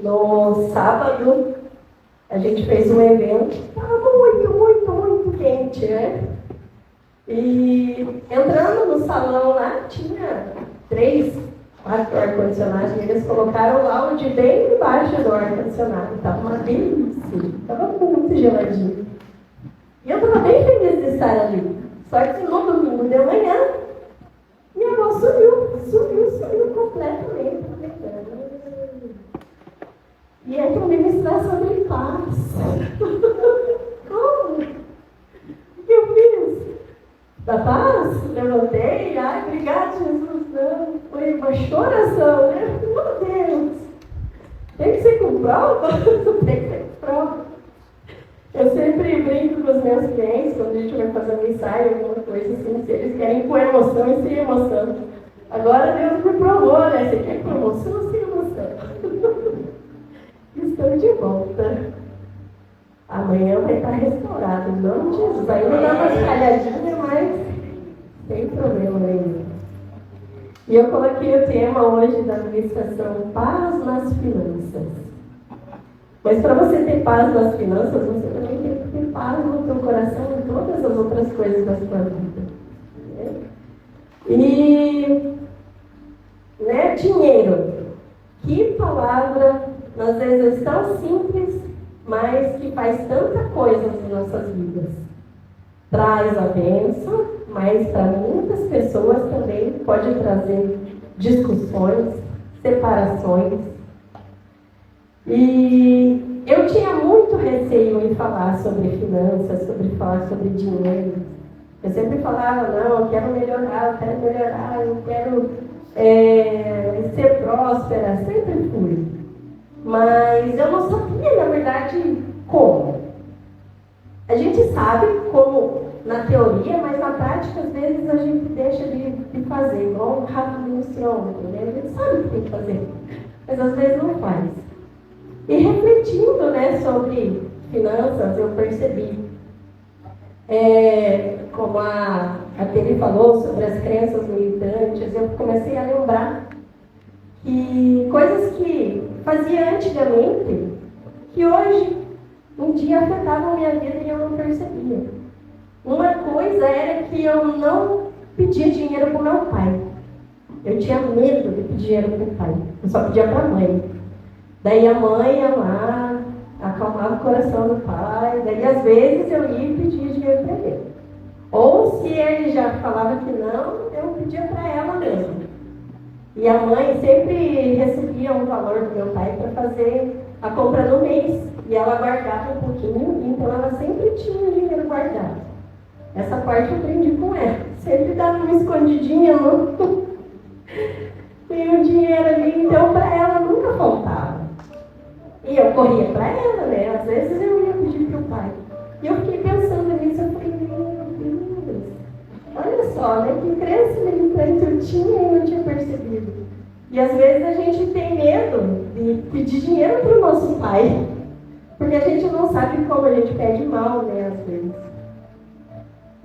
No sábado, a gente fez um evento, estava muito quente, né? E entrando no salão lá, tinha 3, 4 ar-condicionados, e eles colocaram o lounge bem embaixo do ar-condicionado. Estava uma delícia, estava muito geladinho. E eu estava bem feliz de estar ali. Só que no domingo de manhã, minha avó sumiu completamente. E aí eu me ministrar sobre paz. Como? O que eu fiz? Da paz? Levantei, ai, obrigado, Jesus. Não, foi uma choração, né? Meu Deus! Tem que ser com prova? Tem que ser com prova. Eu sempre brinco com os meus clientes, quando a gente vai fazer um ensaio, alguma coisa assim, se eles querem com emoção e sem emoção. Agora Deus me provou, né? Você quer com emoção ou sem emoção? Estou de volta. Amanhã vai estar restaurado, em nome de Jesus. Ainda dá uma falhadinha, mas sem problema nenhum. E eu coloquei o tema hoje da administração Paz nas Finanças. Mas para você ter paz nas finanças, você também tem que ter paz no teu coração e todas as outras coisas da sua vida. Né? E, né, dinheiro. Que palavra, às vezes, tão simples, mas que faz tanta coisa nas nossas vidas. Traz a bênção, mas para muitas pessoas também pode trazer discussões, separações. E eu tinha muito receio em falar sobre finanças, sobre falar sobre dinheiro. Eu sempre falava, não, eu quero melhorar, eu quero ser próspera, sempre fui. Mas eu não sabia, na verdade, como. A gente sabe como na teoria, mas na prática, às vezes, a gente deixa de fazer, igual o rato do instrumento, né? A gente sabe o que tem que fazer, mas às vezes não faz. E refletindo, né, sobre finanças, eu percebi, como a Tere falou sobre as crenças limitantes, eu comecei a lembrar que coisas que fazia antigamente, que hoje, um dia afetavam a minha vida e eu não percebia. Uma coisa era que eu não pedia dinheiro para o meu pai. Eu tinha medo de pedir dinheiro para o pai. Eu só pedia para a mãe. Daí a mãe ia lá, acalmava o coração do pai. Daí às vezes eu ia e pedia dinheiro para ele. Ou se ele já falava que não, eu pedia para ela mesmo. E a mãe sempre recebia um valor do meu pai para fazer a compra do mês. E ela guardava um pouquinho, então ela sempre tinha dinheiro guardado. Essa parte eu aprendi com ela. Sempre dava uma escondidinha, tem um dinheiro ali, então para ela nunca faltava. E eu corria para ela, né? Às vezes eu ia pedir para o pai. E eu fiquei pensando nisso, eu falei, meu Deus, olha só, né? Que crença limitante eu tinha e não tinha percebido. E às vezes a gente tem medo de pedir dinheiro para o nosso pai, porque a gente não sabe como a gente pede mal, né? Às vezes.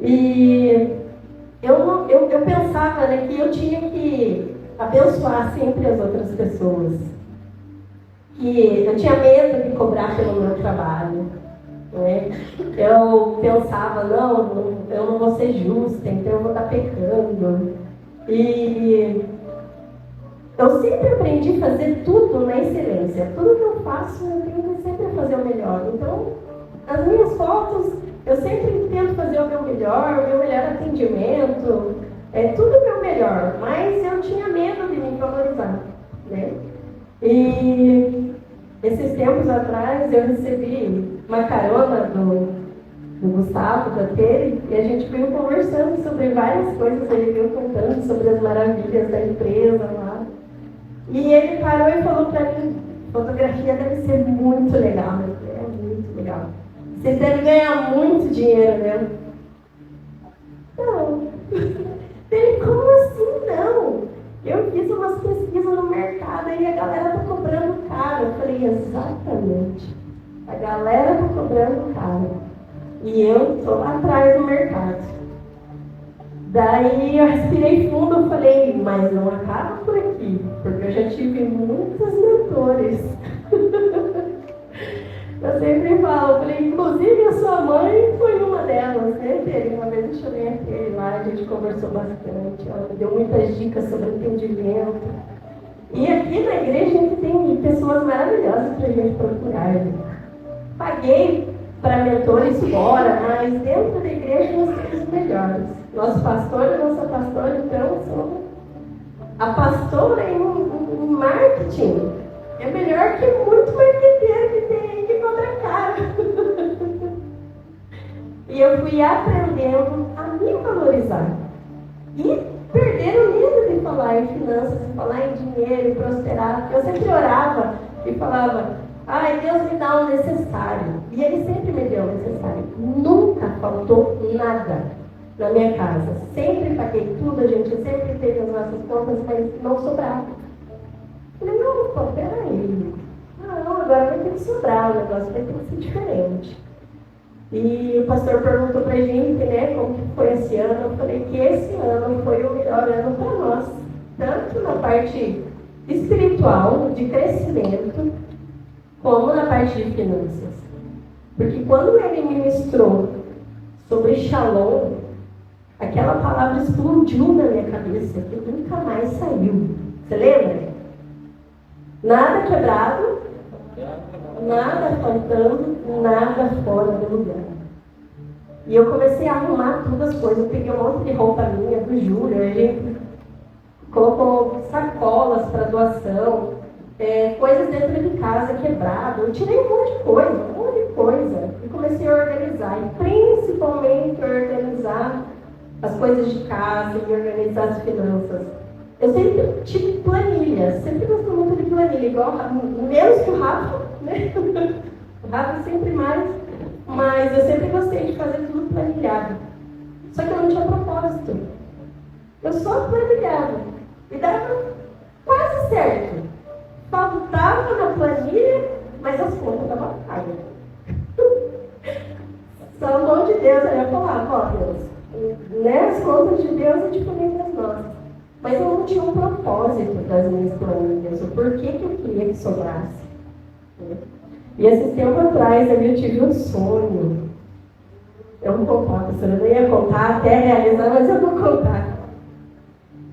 E eu pensava, né, que eu tinha que abençoar sempre as outras pessoas. Que eu tinha medo de cobrar pelo meu trabalho. Né? Eu pensava, não, eu não vou ser justa, então eu vou estar pecando. E eu sempre aprendi a fazer tudo na excelência. Tudo que eu faço, eu tenho sempre fazer o melhor. Então, as minhas fotos, eu sempre tento fazer o meu melhor atendimento, tudo o meu melhor. Mas eu tinha medo de me valorizar. Né? E esses tempos atrás, eu recebi uma carona do Gustavo, da Tere, e a gente veio conversando sobre várias coisas. Ele veio contando sobre as maravilhas da empresa lá. E ele parou e falou para mim, fotografia deve ser muito legal, né? É muito legal. Vocês devem ganhar muito dinheiro, né? Não. Ele, como assim não? Eu fiz umas pesquisas no mercado e a galera tá cobrando caro. Eu falei, exatamente. A galera tá cobrando caro. E eu tô lá atrás do mercado. Daí eu respirei fundo e falei, mas não acaba por aqui, porque eu já tive muitos mentores. sempre falo, eu falei, inclusive a sua mãe foi uma delas, né, Tere? Uma vez eu chamei a Tere lá, a gente conversou bastante, ela me deu muitas dicas sobre entendimento. E aqui na igreja a gente tem pessoas maravilhosas para a gente procurar. Paguei para mentores fora, mas dentro da igreja nós temos os melhores. Nosso pastor e nossa pastora, então, são a pastora em marketing. É melhor que muito marqueteiro que tem aí que cobra caro. E eu fui aprendendo a me valorizar. E perder o medo de falar em finanças, de falar em dinheiro, e prosperar. Eu sempre orava e falava, ai, Deus me dá o necessário. E Ele sempre me deu o necessário. Nunca faltou nada na minha casa. Sempre paguei tudo, a gente sempre teve as nossas contas, mas não sobrava. Falei, não, pô, peraí. Não, agora vai ter que sobrar, o negócio vai ter que ser diferente. E o pastor perguntou pra gente, né, como que foi esse ano. Eu falei que esse ano foi o melhor ano para nós. Tanto na parte espiritual, de crescimento, como na parte de finanças. Porque quando ele ministrou sobre Shalom, aquela palavra explodiu na minha cabeça, que nunca mais saiu. Você lembra? Nada quebrado, nada faltando, nada fora do lugar. E eu comecei a arrumar todas as coisas. Eu peguei um monte de roupa minha, do Júlio, a gente colocou sacolas para doação, coisas dentro de casa quebrado. Eu tirei um monte de coisa. E comecei a organizar, e principalmente organizar as coisas de casa e organizar as finanças. Eu sempre tive planilha, sempre gostei muito de planilha, igual menos que o Rafa, né? O Rafa sempre mais, mas eu sempre gostei de fazer tudo planilhado. Só que eu não tinha propósito. Eu só planilhava. E dava quase certo. Faltava na planilha, mas as contas estavam pagas. Só a mão de Deus, aí eu falava, ó Deus, né? As contas de Deus é diferente das nossas. Mas eu não tinha um propósito das minhas planilhas, o porquê que eu queria que sobrasse. E esse tempo atrás eu tive um sonho. Eu vou contar, professora, eu não ia contar até realizar, mas eu vou contar.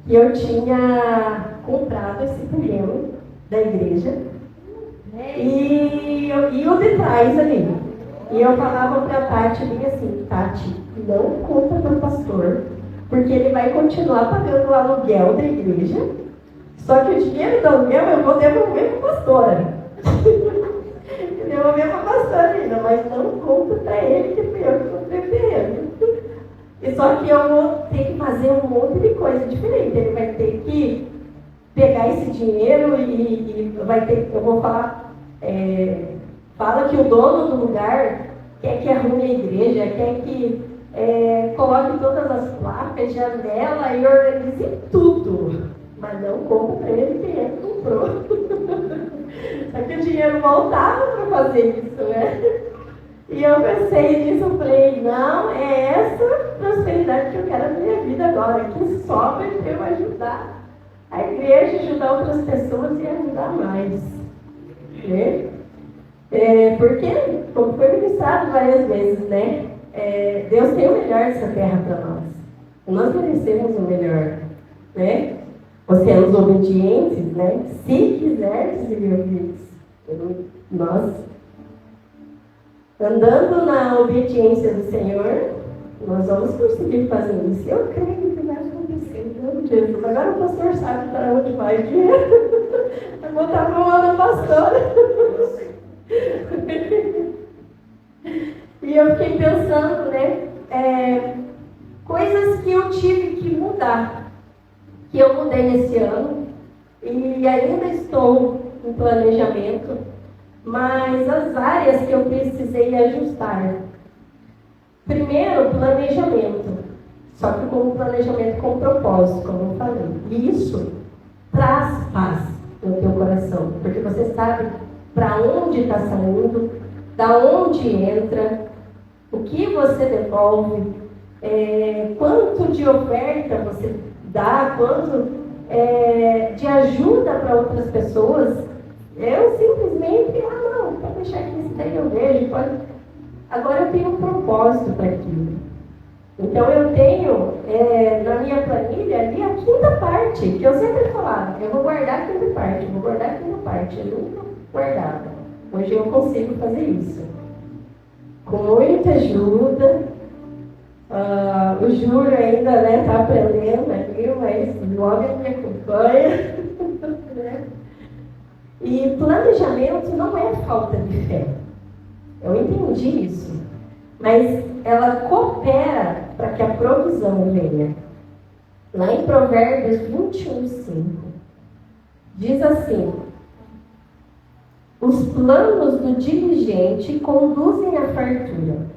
E eu tinha comprado esse terreno da igreja e o de trás ali. E eu falava para a Tati assim, Tati, não conta para o pastor, porque ele vai continuar pagando o aluguel da igreja, só que o dinheiro do aluguel eu vou devolver para a pastora. Devolver para a pastora ainda, mas não conta para ele que fui eu que comprei o terreno. E só que eu vou ter que fazer um monte de coisa diferente. Ele vai ter que pegar esse dinheiro e vai ter, eu vou falar, fala que o dono do lugar quer que arrume a igreja, quer que coloque todas as placas, janela e organize tudo. Mas não compra para ele quem ele comprou. Só que o dinheiro voltava para fazer isso, né? E eu pensei nisso, eu falei, não, é essa prosperidade que eu quero na minha vida agora, que sobra para eu ajudar a igreja, ajudar outras pessoas e ajudar mais. Né? Porque, como foi ministrado várias vezes, né? Deus tem o melhor dessa terra para nós. Nós merecemos o melhor, né? Sermos obedientes, né? Se quiseres ser ouvidos. Nós, andando na obediência do Senhor, nós vamos conseguir fazer isso. Eu creio que vai acontecer, meu Jesus. Agora o pastor sabe para onde vai o dinheiro. Vai botar para o ano pastora. E eu fiquei pensando, né? Coisas que eu tive que mudar. Que eu mudei esse ano. E ainda estou em planejamento. Mas as áreas que eu precisei ajustar. Primeiro, planejamento. Só que com um planejamento com propósito, como eu falei. E isso traz paz no teu coração. Porque você sabe para onde está saindo, da onde entra, o que você devolve, quanto de oferta você dá, quanto de ajuda para outras pessoas. Eu simplesmente, não, deixar aqui, esse daí eu vejo, pode... Agora eu tenho um propósito para aquilo. Então eu tenho na minha planilha ali a quinta parte, que eu sempre falava, eu vou guardar a quinta parte, eu vou guardar a quinta parte, eu nunca guardava. Hoje eu consigo fazer isso. Com muita ajuda, o Júlio ainda está aprendendo aqui, mas logo ele me acompanha. Né? E planejamento não é falta de fé. Eu entendi isso. Mas ela coopera para que a provisão venha. Lá em Provérbios 21:5, diz assim: os planos do diligente conduzem à fartura.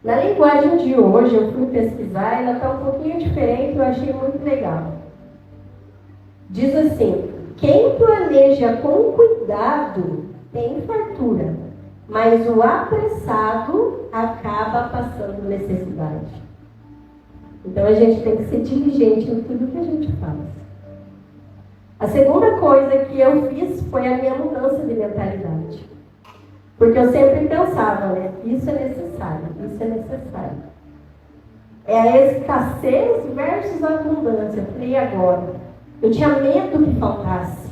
Na linguagem de hoje, eu fui pesquisar, ela está um pouquinho diferente, eu achei muito legal. Diz assim: quem planeja com cuidado tem fartura, mas o apressado acaba passando necessidade. Então a gente tem que ser diligente em tudo que a gente faz. A segunda coisa que eu fiz foi a minha mudança de mentalidade. Porque eu sempre pensava, né? Isso é necessário, isso é necessário. É a escassez versus a abundância. Eu falei, agora? Eu tinha medo que faltasse.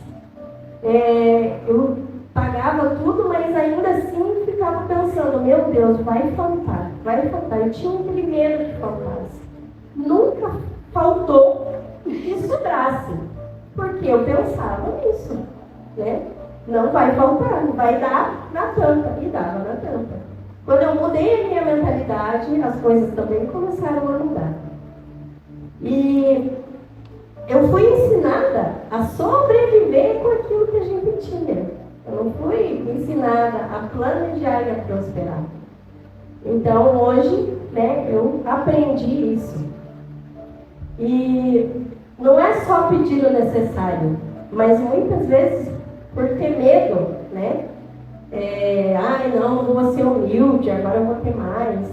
Eu pagava tudo, mas ainda assim ficava pensando, meu Deus, vai faltar, vai faltar. Eu tinha aquele medo que faltasse. Nunca faltou que sobrasse, porque eu pensava nisso, né? Não vai faltar, vai dar na tampa, e dava na tampa. Quando eu mudei a minha mentalidade, as coisas também começaram a mudar. E eu fui ensinada a sobreviver com aquilo que a gente tinha. Eu não fui ensinada a planejar e a prosperar. Então, hoje, né, eu aprendi isso. E não é só pedir o necessário, mas muitas vezes por ter medo, né? Não vou ser humilde, agora eu vou ter mais.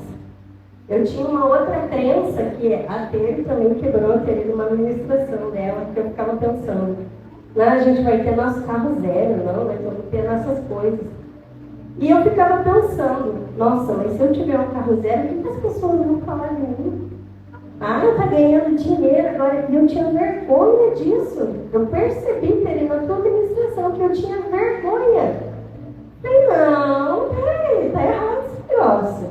Eu tinha uma outra crença que a Ter também quebrou, teve uma administração dela, que eu ficava pensando, a gente vai ter nosso carro zero, não, nós vamos ter nossas coisas. E eu ficava pensando, nossa, mas se eu tiver um carro zero, o que as pessoas vão falar de mim? Tá ganhando dinheiro agora. E eu tinha vergonha disso. Eu percebi, Terry, na tua administração, que eu tinha vergonha. Falei, não, peraí, tá errado esse troço.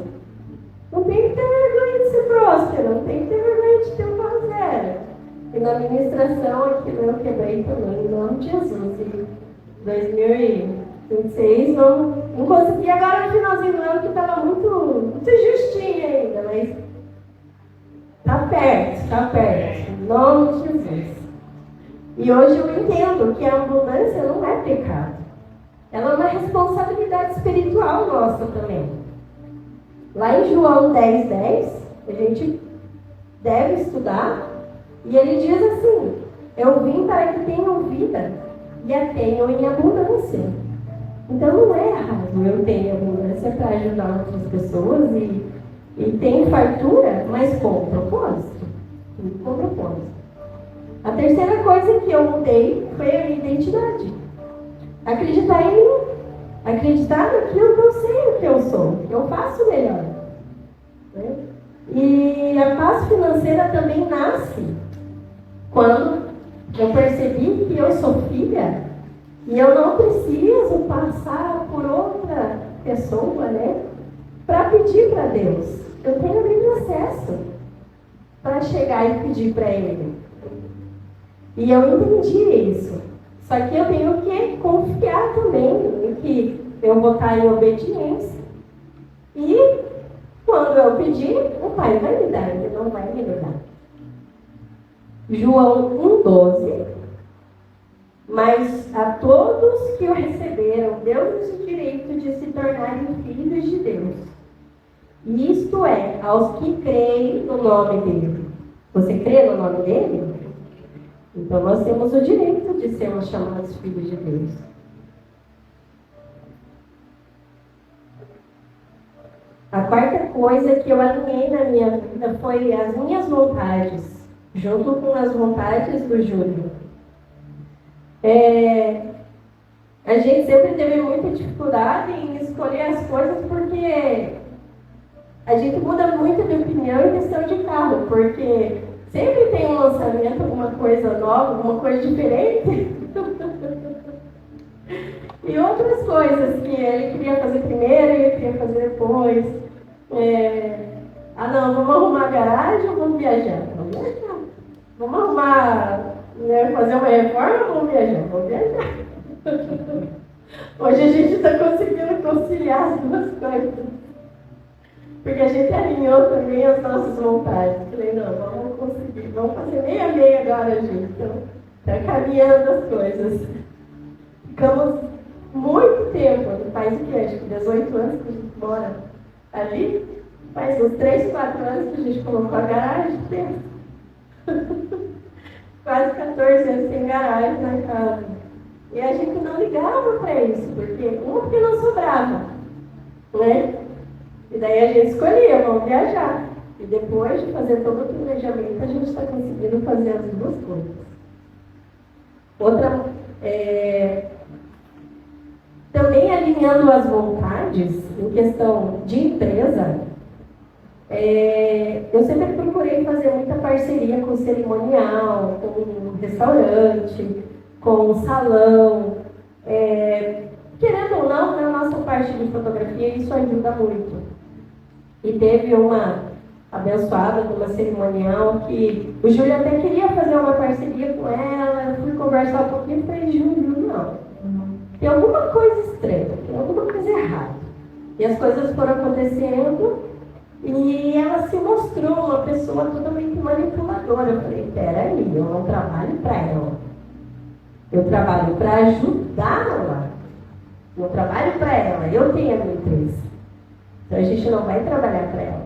Não tem que ter vergonha de ser próspero, não tem que ter vergonha de ter um carro zero. E na administração, aquilo eu quebrei também, em nome de Jesus. E 2026 não consegui. Agora no finalzinho do ano que estava muito justinho ainda, mas está perto, em nome de Jesus. E hoje eu entendo que a abundância não é pecado. Ela é uma responsabilidade espiritual nossa também. Lá em João 10:10, a gente deve estudar, e ele diz assim: eu vim para que tenham vida e a tenham em abundância. Então não é errado eu ter abundância para ajudar outras pessoas e tem fartura, mas com propósito. Com propósito. A terceira coisa que eu mudei foi a minha identidade. Acreditar em mim. Acreditar naquilo que eu sei o que eu sou. Eu faço melhor. Né? E a paz financeira também nasce quando eu percebi que eu sou filha e eu não preciso passar por outra pessoa, né, para pedir para Deus. Eu tenho livre acesso para chegar e pedir para Ele. E eu entendi isso. Só que eu tenho que confiar também em que eu vou estar em obediência. E quando eu pedir, o Pai vai me dar, Ele não vai me dar. João 1,12. Mas a todos que o receberam, deu-lhes o direito de se tornarem filhos de Deus. Isto é, aos que creem no nome dele. Você crê no nome dele? Então nós temos o direito de sermos chamados filhos de Deus. A quarta coisa que eu alinhei na minha vida foi as minhas vontades, junto com as vontades do Júlio. A gente sempre teve muita dificuldade em escolher as coisas porque a gente muda muito de opinião em questão de carro, porque sempre tem um lançamento, alguma coisa nova, alguma coisa diferente. E outras coisas que ele queria fazer primeiro e eu queria fazer depois. Não, vamos arrumar a garagem ou vamos viajar? Vamos viajar. Vamos arrumar, fazer uma reforma ou vamos viajar? Vamos viajar. Hoje a gente está conseguindo conciliar as duas coisas. Porque a gente alinhou também as nossas vontades. Falei, não, vamos conseguir, vamos fazer meia agora, gente. Então, está caminhando as coisas. Ficamos muito tempo, faz o que? Acho que 18 anos que a gente mora ali. Faz uns 3, 4 anos que a gente colocou a garagem dentro. Quase 14 anos sem garagem na casa. E a gente não ligava para isso, porque não sobrava, né? E daí a gente escolhia, vamos viajar. E depois de fazer todo o planejamento, a gente está conseguindo fazer as duas coisas. Outra, também alinhando as vontades, em questão de empresa, eu sempre procurei fazer muita parceria com cerimonial, com restaurante, com salão. Querendo ou não, na nossa parte de fotografia, isso ajuda muito. E teve uma abençoada de uma cerimonial que o Júlio até queria fazer uma parceria com ela, eu fui conversar um pouquinho e falei, Júlio, não. Tem alguma coisa estranha, tem alguma coisa errada. E as coisas foram acontecendo e ela se mostrou uma pessoa totalmente manipuladora. Eu falei, peraí, eu não trabalho para ela. Eu trabalho para ajudá-la. Eu trabalho para ela, eu tenho a minha empresa. Então a gente não vai trabalhar para ela.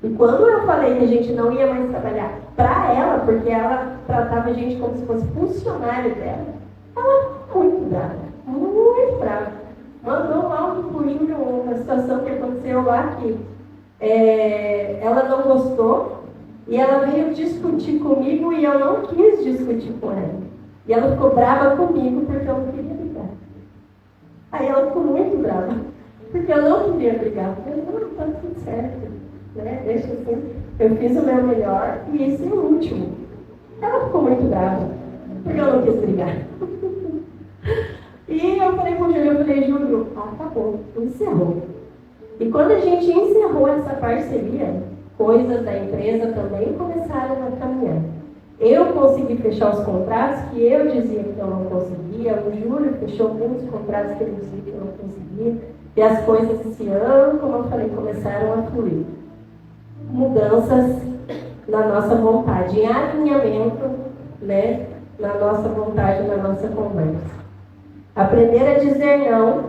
E quando eu falei que a gente não ia mais trabalhar para ela, porque ela tratava a gente como se fosse funcionário dela, ela ficou muito brava, muito brava. Mandou um áudio pro Júlio, uma situação que aconteceu lá que ela não gostou e ela veio discutir comigo e eu não quis discutir com ela. E ela ficou brava comigo porque eu não queria brigar. Aí ela ficou muito brava, porque eu não queria brigar. Eu falei, não, tá tudo certo, né? Deixa assim, eu fiz o meu melhor e esse é o último. Ela ficou muito brava, porque eu não quis brigar. E eu falei com o Júlio, Júlio, acabou, encerrou. E quando a gente encerrou essa parceria, coisas da empresa também começaram a caminhar. Eu consegui fechar os contratos que eu dizia que eu não conseguia, o Júlio fechou alguns contratos que ele dizia que eu não conseguia, e as coisas esse ano, como eu falei, começaram a fluir. Mudanças na nossa vontade, em alinhamento, né, na nossa vontade, na nossa conversa. Aprender a dizer não,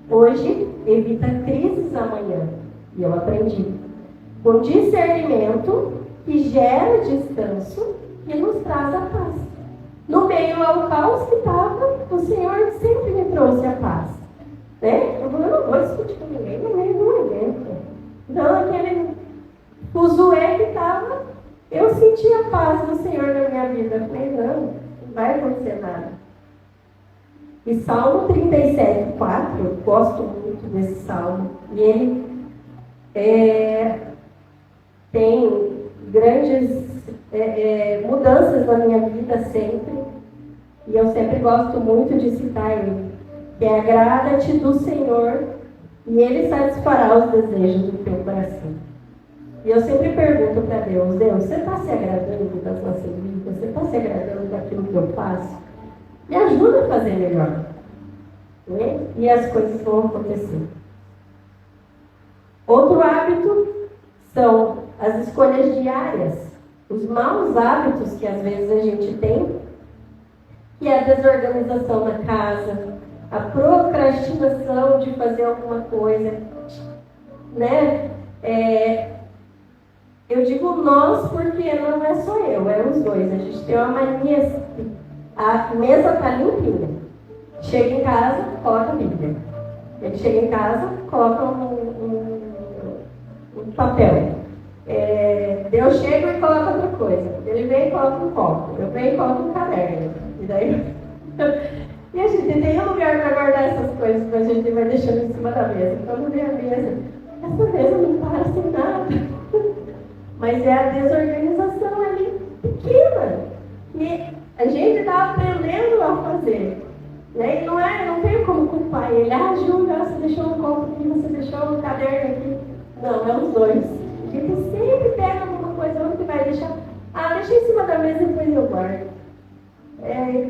hoje, evita crises amanhã. E eu aprendi. Com discernimento, que gera descanso, que nos traz a paz. No meio ao caos que estava, o Senhor sempre me trouxe a paz. Né? Eu não vou discutir com ninguém no meio do evento. Então, aquele fuzuê que estava, eu senti a paz do Senhor na minha vida. Eu falei, não vai acontecer nada. E Salmo 37, 4, eu gosto muito desse salmo. E ele tem grandes mudanças na minha vida sempre. E eu sempre gosto muito de citar ele. Que é agrada-te do Senhor e Ele satisfará os desejos do teu coração. E eu sempre pergunto para Deus, você está se agradando das nossas vidas? Você está se agradando daquilo que eu faço? Me ajuda a fazer melhor. Né? E as coisas vão acontecer. Outro hábito são as escolhas diárias. Os maus hábitos que às vezes a gente tem, que é a desorganização na casa, a procrastinação de fazer alguma coisa, né? Eu digo nós porque não é só eu, é os dois. A gente tem uma mania, a mesa está limpinha. Chega em casa, coloca a Bíblia. Ele chega em casa, coloca um papel. Eu chego e coloco outra coisa. Ele vem e coloca um copo. Eu venho e coloco um caderno. E daí... E a gente tem um lugar para gente vai deixando em cima da mesa. Quando vem a mesa, essa mesa não para sem nada. Mas é a desorganização ali pequena. E a gente está aprendendo a fazer. Né? E não tem como culpar ele. Júlia, você deixou um copo aqui, você deixou um caderno aqui. Não, é os dois. A gente sempre pega alguma coisa, onde vai deixar. Deixa em cima da mesa e depois eu guardo.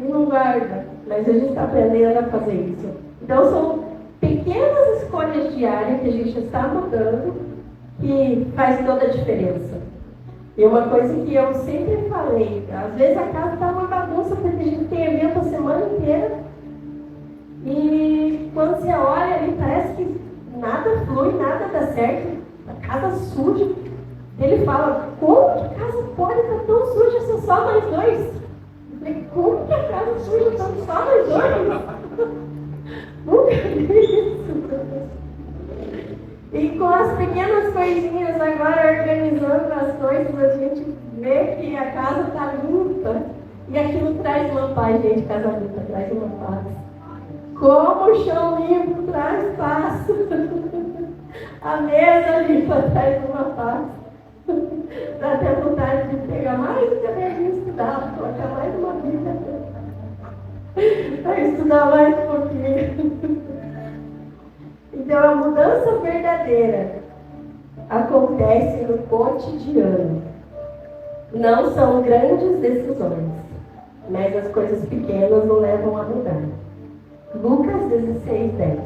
Não guarda, mas a gente está aprendendo a fazer isso. Então são pequenas escolhas diárias que a gente está mudando que faz toda a diferença. E uma coisa que eu sempre falei, às vezes a casa está uma bagunça porque a gente tem evento a semana inteira e quando você olha ali parece que nada flui, nada dá certo, a casa suja. Ele fala, como que a casa pode estar tão suja se só nós dois? Eu falei, como que a casa suja se só nós dois? Nunca vi isso. E com as pequenas coisinhas agora organizando as coisas, a gente vê que a casa está limpa. E aquilo traz uma paz, gente, casa limpa traz uma paz. Como o chão limpo traz paz. A mesa limpa traz uma paz. Dá até vontade de pegar mais um caderninho e estudar, colocar mais uma Bíblia para estudar mais um pouquinho. Então, a mudança verdadeira acontece no cotidiano. Não são grandes decisões, mas as coisas pequenas nos levam a mudar. Lucas 16:10.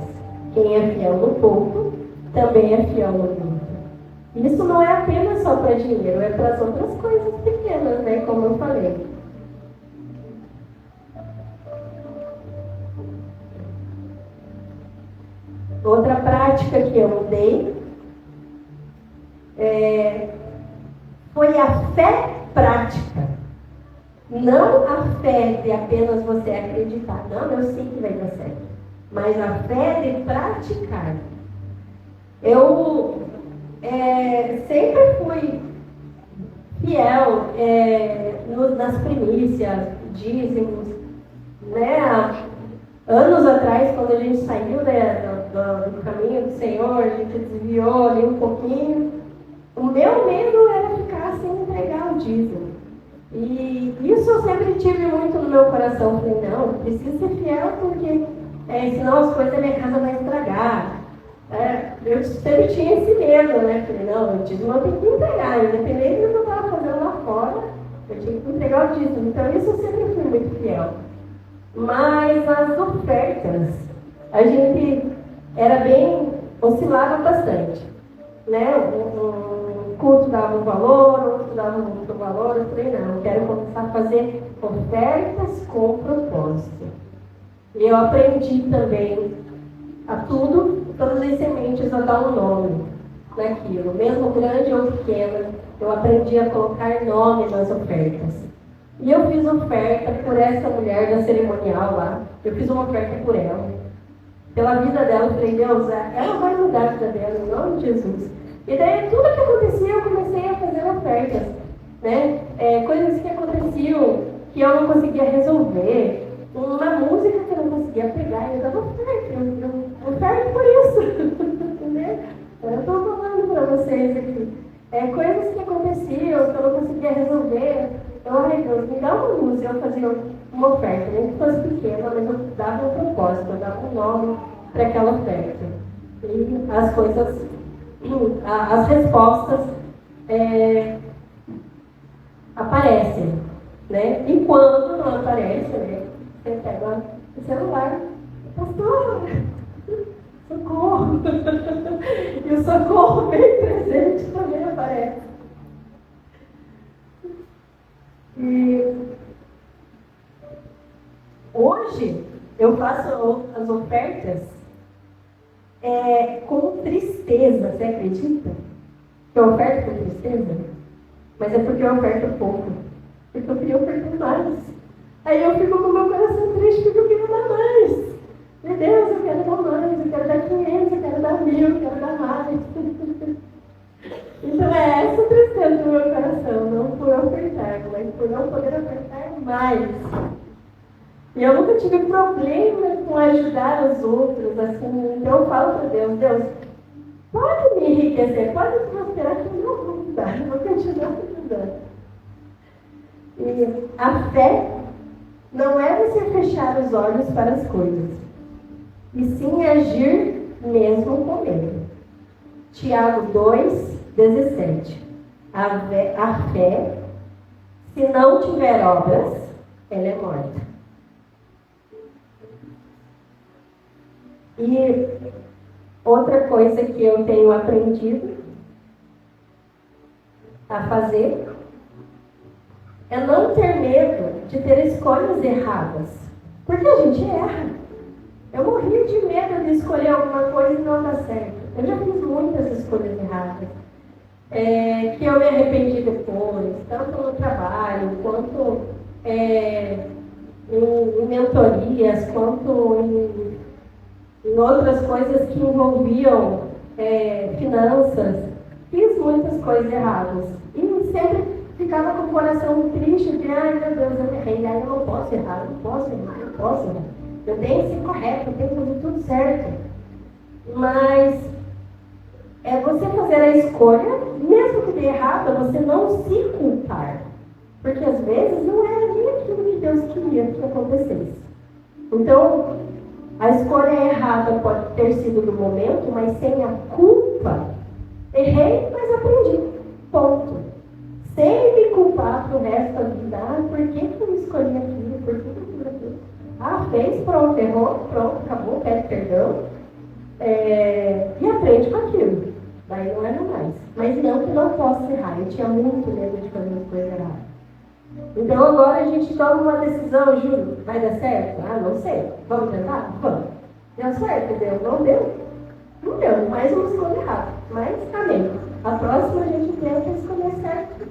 Quem é fiel no pouco, também é fiel no muito. Isso não é apenas só para dinheiro, é para as outras coisas pequenas, né? Como eu falei. Outra prática que eu mudei foi a fé prática. Não a fé de apenas você acreditar. Não, eu sei que vai dar certo. Mas a fé de praticar. Eu sempre fui fiel nas primícias, dízimos, né? Anos atrás, quando a gente saiu do caminho do Senhor, a gente desviou ali um pouquinho, o meu medo era ficar sem entregar o dízimo. E isso eu sempre tive muito no meu coração. Falei, não, eu preciso ser fiel porque senão as coisas da minha casa vão estragar. Eu sempre tinha esse medo, né? Falei, não, o dízimo eu tenho que entregar, independente do que eu estava fazendo lá fora, eu tinha que entregar o dízimo. Então isso eu sempre fui muito fiel. Mas as ofertas, a gente oscilava bastante, né? Um culto dava um valor, outro dava um outro valor. Eu falei, não, eu quero começar a fazer ofertas com propósito. E eu aprendi também todas as sementes, a dar um nome naquilo, mesmo grande ou pequeno. Eu aprendi a colocar nome nas ofertas. E eu fiz oferta por essa mulher da cerimonial lá. Eu fiz uma oferta por ela. Pela vida dela, eu falei, Deus, ela vai mudar a vida dela, em nome de Jesus. E daí, tudo que acontecia, eu comecei a fazer ofertas. Né? Coisas que aconteciam que eu não conseguia resolver. Uma música que eu não conseguia pegar, eu dava oferta. Eu oferto por isso. Né? Eu estou falando para vocês aqui. Coisas que aconteciam que eu não conseguia resolver. Deus, me dá uma luz. Eu fazia uma oferta, nem que fosse pequena, mas eu dava um propósito, eu dava um nome para aquela oferta. E as coisas, as respostas aparecem, né? E quando não aparece, né? Você pega o celular, pastor, socorro! E o socorro bem presente também aparece. E hoje eu faço as ofertas com tristeza, você acredita? Que eu oferto com tristeza? Mas é porque eu oferto pouco. Porque eu queria ofertar mais. Aí eu fico com o meu coração triste porque eu queria dar mais. Meu Deus, eu quero dar mais, eu quero dar 500, eu quero dar 1000, eu quero dar mais. Então é essa tristeza do meu coração, não por ofertar, mas por não poder ofertar mais. E eu nunca tive problema com ajudar os outros, assim. Então eu falo para Deus, Deus, pode me enriquecer, pode prosperar, que eu não vou mudar, eu vou continuar ajudando. E a fé não é você fechar os olhos para as coisas, e sim agir mesmo com medo. Tiago 2:17. A fé, se não tiver obras, ela é morta. E outra coisa que eu tenho aprendido a fazer é não ter medo de ter escolhas erradas. Porque a gente erra. Eu morri de medo de escolher alguma coisa e não dar certo. Eu já fiz muitas escolhas erradas. Que eu me arrependi depois, tanto no trabalho, quanto em mentorias, quanto em outras coisas que envolviam finanças. Fiz muitas coisas erradas. E sempre ficava com o coração triste, de ai meu Deus, eu errei, eu não posso errar, eu não posso errar. Eu tenho que ser correto, eu tenho que fazer tudo certo. Mas é você fazer a escolha, mesmo que dê errado, você não se culpar. Porque às vezes não era nem aquilo que Deus queria que acontecesse. Então, a escolha errada pode ter sido do momento, mas sem a culpa. Errei, mas aprendi. Ponto. Sem me culpar pro resto da vida. Por que eu escolhi aquilo? Por que eu fiz aquilo? Fez, pronto, errou, pronto, acabou, pede perdão. E aprende com aquilo. Daí não era mais. Mas não que não possa errar. Eu tinha muito medo de fazer as coisas erradas. Então agora a gente toma uma decisão, Júlio, vai dar certo? Não sei. Vamos tentar? Vamos. Deu certo? Deu? Não deu? Não deu. Mais uma escolha errada. Mas amém. A próxima a gente tenta escolher certo.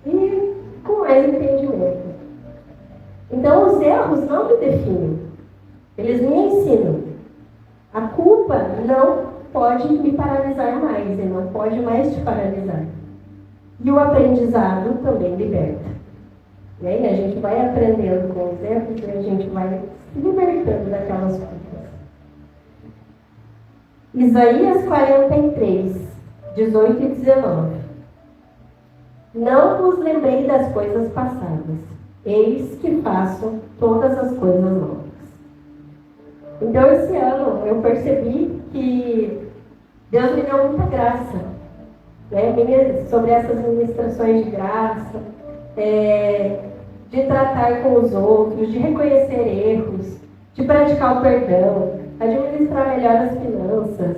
E com mais entendimento. Então os erros não me definem. Eles me ensinam. A culpa não pode me paralisar mais. E não pode mais te paralisar. E o aprendizado também liberta. E aí a gente vai aprendendo com os erros e a gente vai se libertando daquelas culpas. Isaías 43, 18 e 19. Não vos lembrei das coisas passadas. Eis que faço todas as coisas novas. Então esse ano eu percebi que Deus me deu muita graça, né? Sobre essas ministrações de graça, de tratar com os outros, de reconhecer erros, de praticar o perdão, administrar melhor as finanças.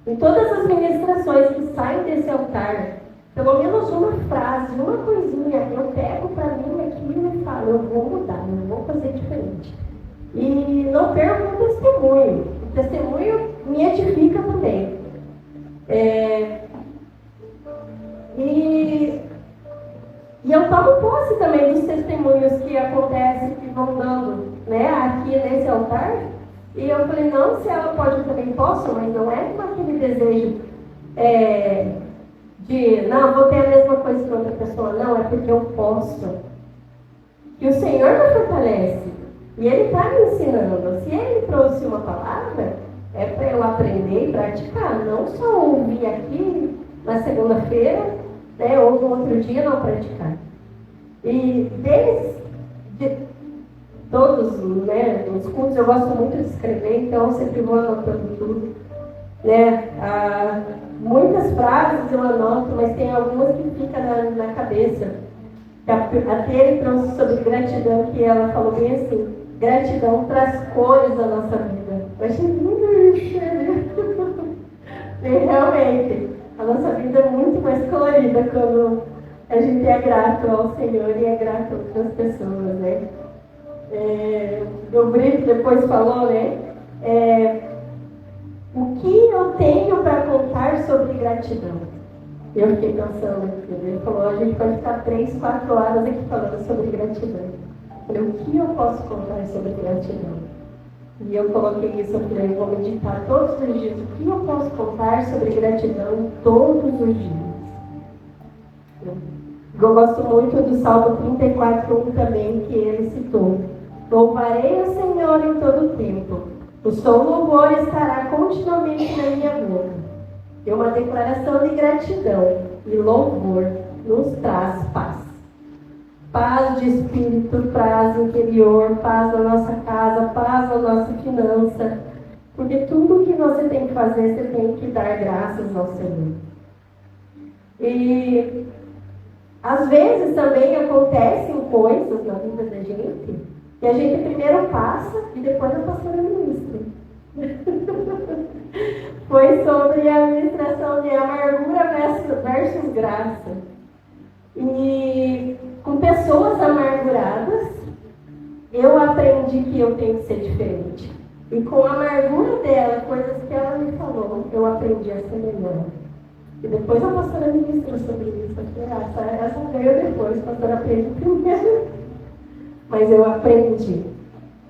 Em todas as ministrações que saem desse altar, pelo menos uma frase, uma coisinha, eu pego para mim aquilo e falo, eu vou mudar, eu vou fazer diferente. E não perco o testemunho. O testemunho me edifica também. E eu tomo posse também dos testemunhos que acontecem, que vão dando, né, aqui nesse altar. E eu falei, não, se ela pode, eu também posso, mas não é com aquele desejo de, não, vou ter a mesma coisa que outra pessoa. Não, é porque eu posso. Que o Senhor me fortalece. E Ele está me ensinando. Se Ele trouxe uma palavra, é para eu aprender e praticar. Não só ouvir aqui na segunda-feira, né, ou no outro dia não praticar. E desde todos, né, os cultos, eu gosto muito de escrever, então eu sempre vou anotando tudo. Né? Muitas frases eu anoto, mas tem algumas que ficam na cabeça. A Tere trouxe sobre gratidão, que ela falou bem assim, gratidão traz cores da nossa vida. Eu achei muito isso. E realmente, a nossa vida é muito mais colorida quando a gente é grato ao Senhor e é grato a outras pessoas, né? O Brito depois falou, né? O que eu tenho para contar sobre gratidão? Eu fiquei pensando, ele falou, a gente pode ficar 3, 4 horas aqui falando sobre gratidão. Eu falei, o que eu posso contar sobre gratidão? E eu coloquei isso, eu falei, eu vou meditar todos os dias. O que eu posso contar sobre gratidão todos os dias? Eu gosto muito do Salmo 34:1 também, que ele citou. Louvarei o Senhor em todo o tempo. O seu louvor estará continuamente na minha boca. É uma declaração de gratidão e louvor nos traz paz. Paz de espírito, paz interior, paz na nossa casa, paz na nossa finança. Porque tudo que você tem que fazer, você tem que dar graças ao Senhor. E às vezes também acontecem coisas na vida da gente que a gente primeiro passa e depois a pastora ministra. Foi sobre a ministração de amargura versus graça. E com pessoas amarguradas, eu aprendi que eu tenho que ser diferente. E com a amargura dela, coisas que ela me falou, eu aprendi a ser melhor. E depois a pastora ministra sobre isso. Essa veio depois, a pastora aprende primeiro. Mas eu aprendi.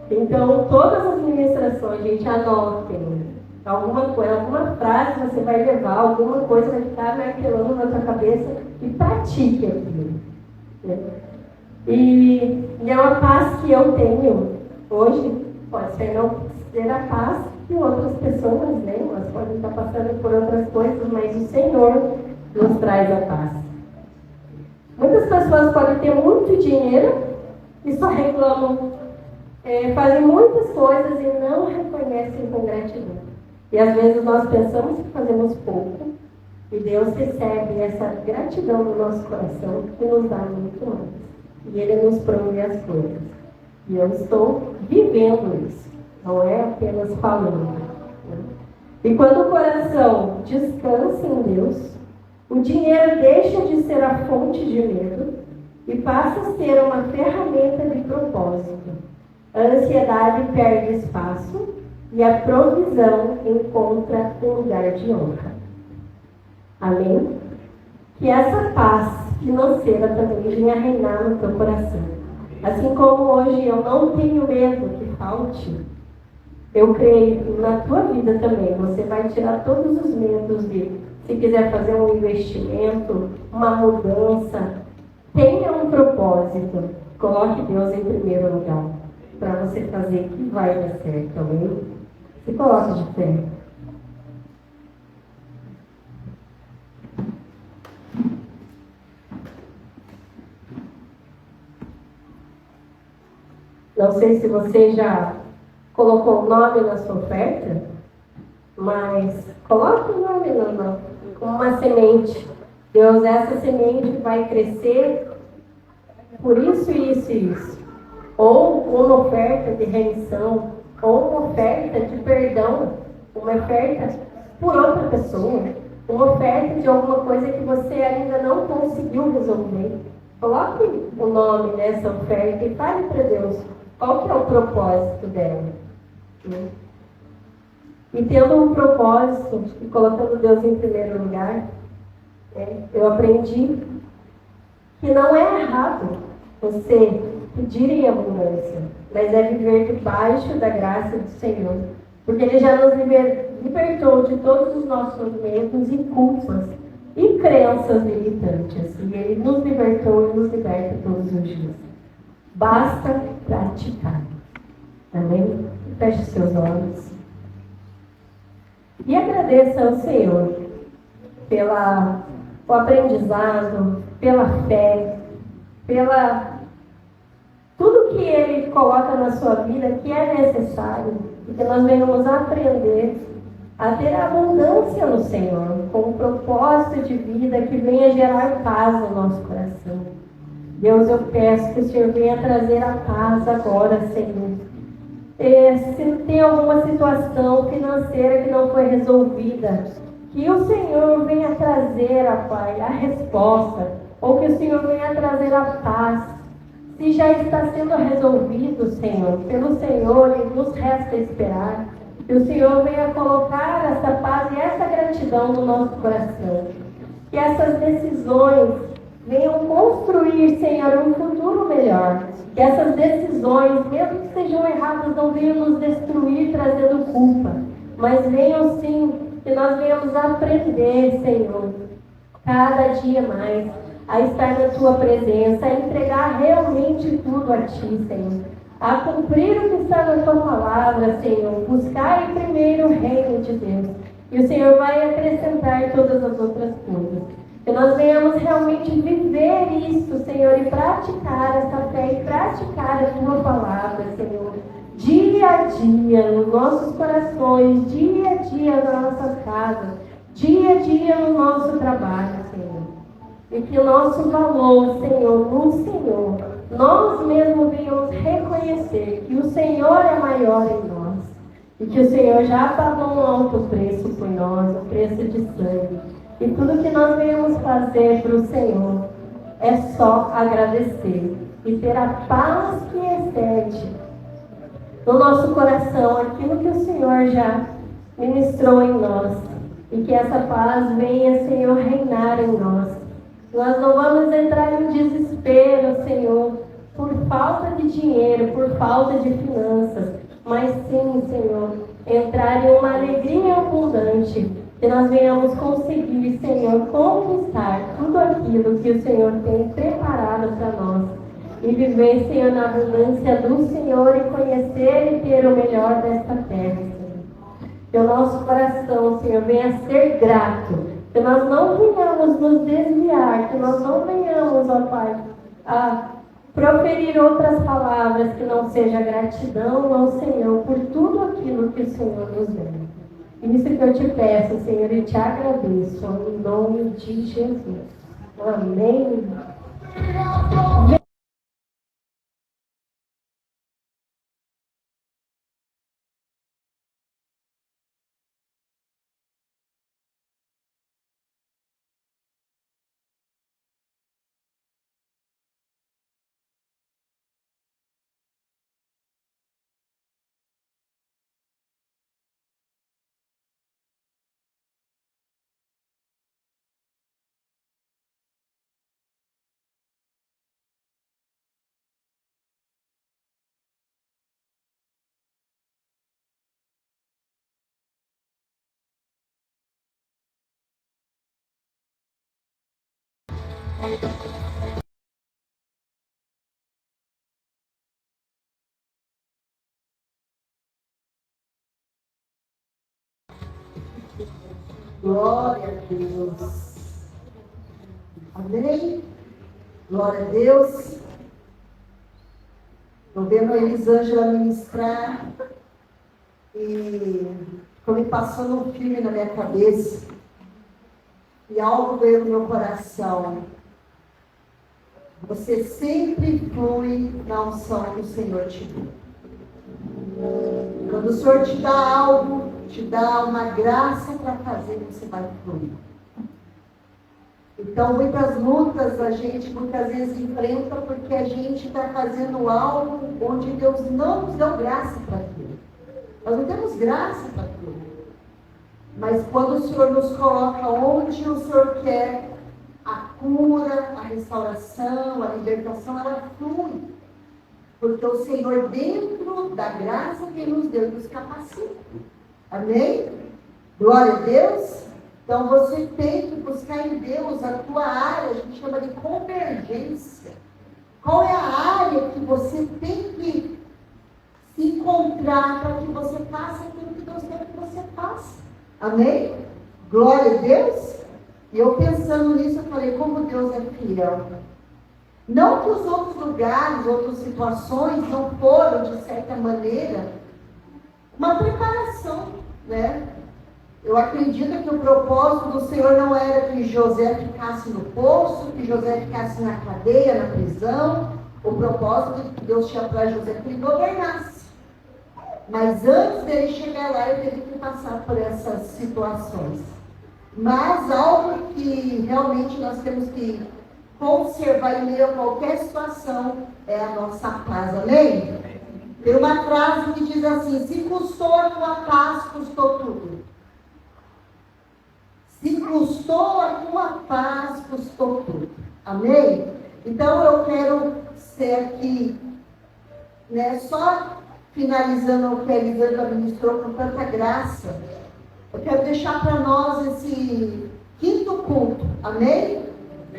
Então, todas as ministrações, gente, anotem. Alguma coisa, alguma frase você vai levar, alguma coisa vai ficar martelando na sua cabeça e pratique aquilo. Né? E é uma paz que eu tenho hoje, pode ser não ser a paz que outras pessoas, né? Elas podem estar passando por outras coisas, mas o Senhor nos traz a paz. Muitas pessoas podem ter muito dinheiro e só reclamam, fazem muitas coisas e não reconhecem com gratidão. E às vezes nós pensamos que fazemos pouco e Deus recebe essa gratidão no nosso coração que nos dá muito mais. E Ele nos promove as coisas. E eu estou vivendo isso, não é apenas falando. E quando o coração descansa em Deus, o dinheiro deixa de ser a fonte de medo e passa a ser uma ferramenta de propósito. A ansiedade perde espaço e a provisão encontra um lugar de honra. Amém? Que essa paz financeira também venha reinar no teu coração. Assim como hoje eu não tenho medo que falte, eu creio que na tua vida também você vai tirar todos os medos de, se quiser fazer um investimento, uma mudança, tenha um propósito. Coloque Deus em primeiro lugar para você fazer que vai dar certo, amém? Se coloque de pé. Não sei se você já colocou o nome na sua oferta, mas coloque o nome como uma semente. Deus, essa semente vai crescer por isso, isso e isso. Ou uma oferta de remissão, ou uma oferta de perdão, uma oferta por outra pessoa, uma oferta de alguma coisa que você ainda não conseguiu resolver. Coloque o nome nessa oferta e fale para Deus qual que é o propósito dela. Né? E tendo um propósito e colocando Deus em primeiro lugar, eu aprendi que não é errado você pedir em abundância, mas é viver debaixo da graça do Senhor. Porque Ele já nos libertou de todos os nossos medos e culpas e crenças limitantes. E Ele nos libertou e nos liberta todos os dias. Basta praticar. Amém? Feche seus olhos. E agradeça ao Senhor pelo aprendizado, pela fé, pela tudo que Ele coloca na sua vida que é necessário, e que nós venhamos aprender a ter abundância no Senhor, com um propósito de vida que venha gerar paz no nosso coração. Deus, eu peço que o Senhor venha trazer a paz agora, Senhor. Se tem alguma situação financeira que não foi resolvida, que o Senhor venha trazer, Pai, a resposta, ou que o Senhor venha trazer a paz. Se já está sendo resolvido, Senhor, pelo Senhor, e nos resta esperar, que o Senhor venha colocar essa paz e essa gratidão no nosso coração. Que essas decisões venham construir, Senhor, um futuro melhor. Que essas decisões, mesmo que sejam erradas, não venham nos destruir trazendo culpa, mas venham sim, que nós venhamos aprender, Senhor, cada dia mais, a estar na Tua presença, a entregar realmente tudo a Ti, Senhor. a cumprir o que está na tua palavra, Senhor. Buscar primeiro o reino de Deus. E o Senhor vai acrescentar todas as outras coisas. Que nós venhamos realmente viver isso, Senhor, e praticar essa fé, e praticar a tua palavra, Senhor. Dia a dia, nos nossos corações, dia a dia nas nossas casas, dia a dia no nosso trabalho, Senhor. E que o nosso valor, Senhor, no Senhor, nós mesmos venhamos reconhecer que o Senhor é maior em nós. E que o Senhor já pagou um alto preço por nós, um preço de sangue. E tudo que nós venhamos fazer para o Senhor é só agradecer. E ter a paz que excede no nosso coração aquilo que o Senhor já ministrou em nós. E que essa paz venha, Senhor, reinar em nós. Nós não vamos entrar em desespero, Senhor, por falta de dinheiro, por falta de finanças, mas sim, Senhor, entrar em uma alegria abundante, que nós venhamos conseguir, Senhor, conquistar tudo aquilo que o Senhor tem preparado para nós e viver, Senhor, na abundância do Senhor e conhecer e ter o melhor desta terra, Senhor. Que o nosso coração, Senhor, venha ser grato. Que nós não venhamos nos desviar, que nós não venhamos, ó Pai, a proferir outras palavras que não seja gratidão ao Senhor por tudo aquilo que o Senhor nos deu. Isso que eu te peço, Senhor, e te agradeço, em nome de Jesus. Amém. Glória a Deus. Amém? Glória a Deus. Estou vendo a Elisângela ministrar e ficou me passando um filme na minha cabeça e algo veio no meu coração. Você sempre flui na unção que o Senhor te dá. Quando o Senhor te dá algo, te dá uma graça para fazer, você vai fluir. Então, muitas lutas a gente muitas vezes enfrenta porque a gente está fazendo algo onde Deus não nos deu graça para aquilo. Nós não temos graça para aquilo. Mas quando o Senhor nos coloca onde o Senhor quer, a cura, a restauração, a libertação, ela flui. Porque o Senhor, dentro da graça que Ele nos deu, nos capacita. Amém? Glória a Deus. Então você tem que buscar em Deus a tua área, a gente chama de convergência. Qual é a área que você tem que se encontrar para que você faça aquilo que Deus quer que você faça? Amém? Glória a Deus. E eu pensando nisso, eu falei, como Deus é fiel. Não que os outros lugares, outras situações não foram, de certa maneira, uma preparação, né? Eu acredito que o propósito do Senhor não era que José ficasse no poço, que José ficasse na cadeia, na prisão. O propósito que Deus tinha para José que ele governasse. Mas antes dele chegar lá, ele teve que passar por essas situações. Mas algo que realmente nós temos que conservar em meio a qualquer situação é a nossa paz. Amém? Tem uma frase que diz assim: se custou a tua paz, custou tudo. Se custou a tua paz, custou tudo. Amém? Então eu quero ser aqui, né, só finalizando o que a Elisângela ministrou com tanta graça. Eu quero deixar para nós esse quinto culto. Amém?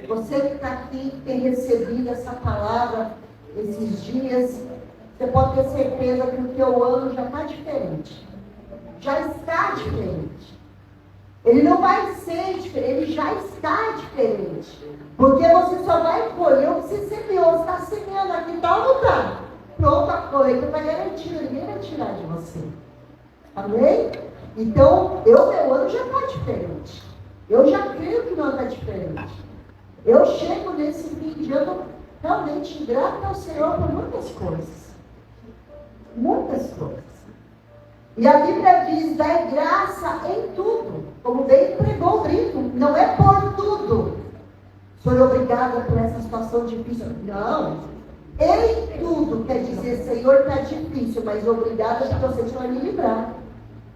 Você que está aqui, que tem recebido essa palavra esses dias, você pode ter certeza que o teu ano já está diferente. Já está diferente. Ele não vai ser diferente, ele já está diferente. Porque você só vai colher o que você semeou. Você está semeando aqui, tá ou não está? Pronto, a colheita está garantida, ninguém vai tirar de você. Amém? Então, meu ano já está diferente. Eu já creio que não está diferente. Eu chego nesse fim de ano realmente grata ao Senhor por muitas coisas. Muitas coisas. E a Bíblia diz, dai graça em tudo. Como bem pregou o grito. Não é por tudo. Sou obrigada por essa situação difícil. Não. Em tudo quer dizer, Senhor, está difícil, mas obrigada porque você vai me livrar.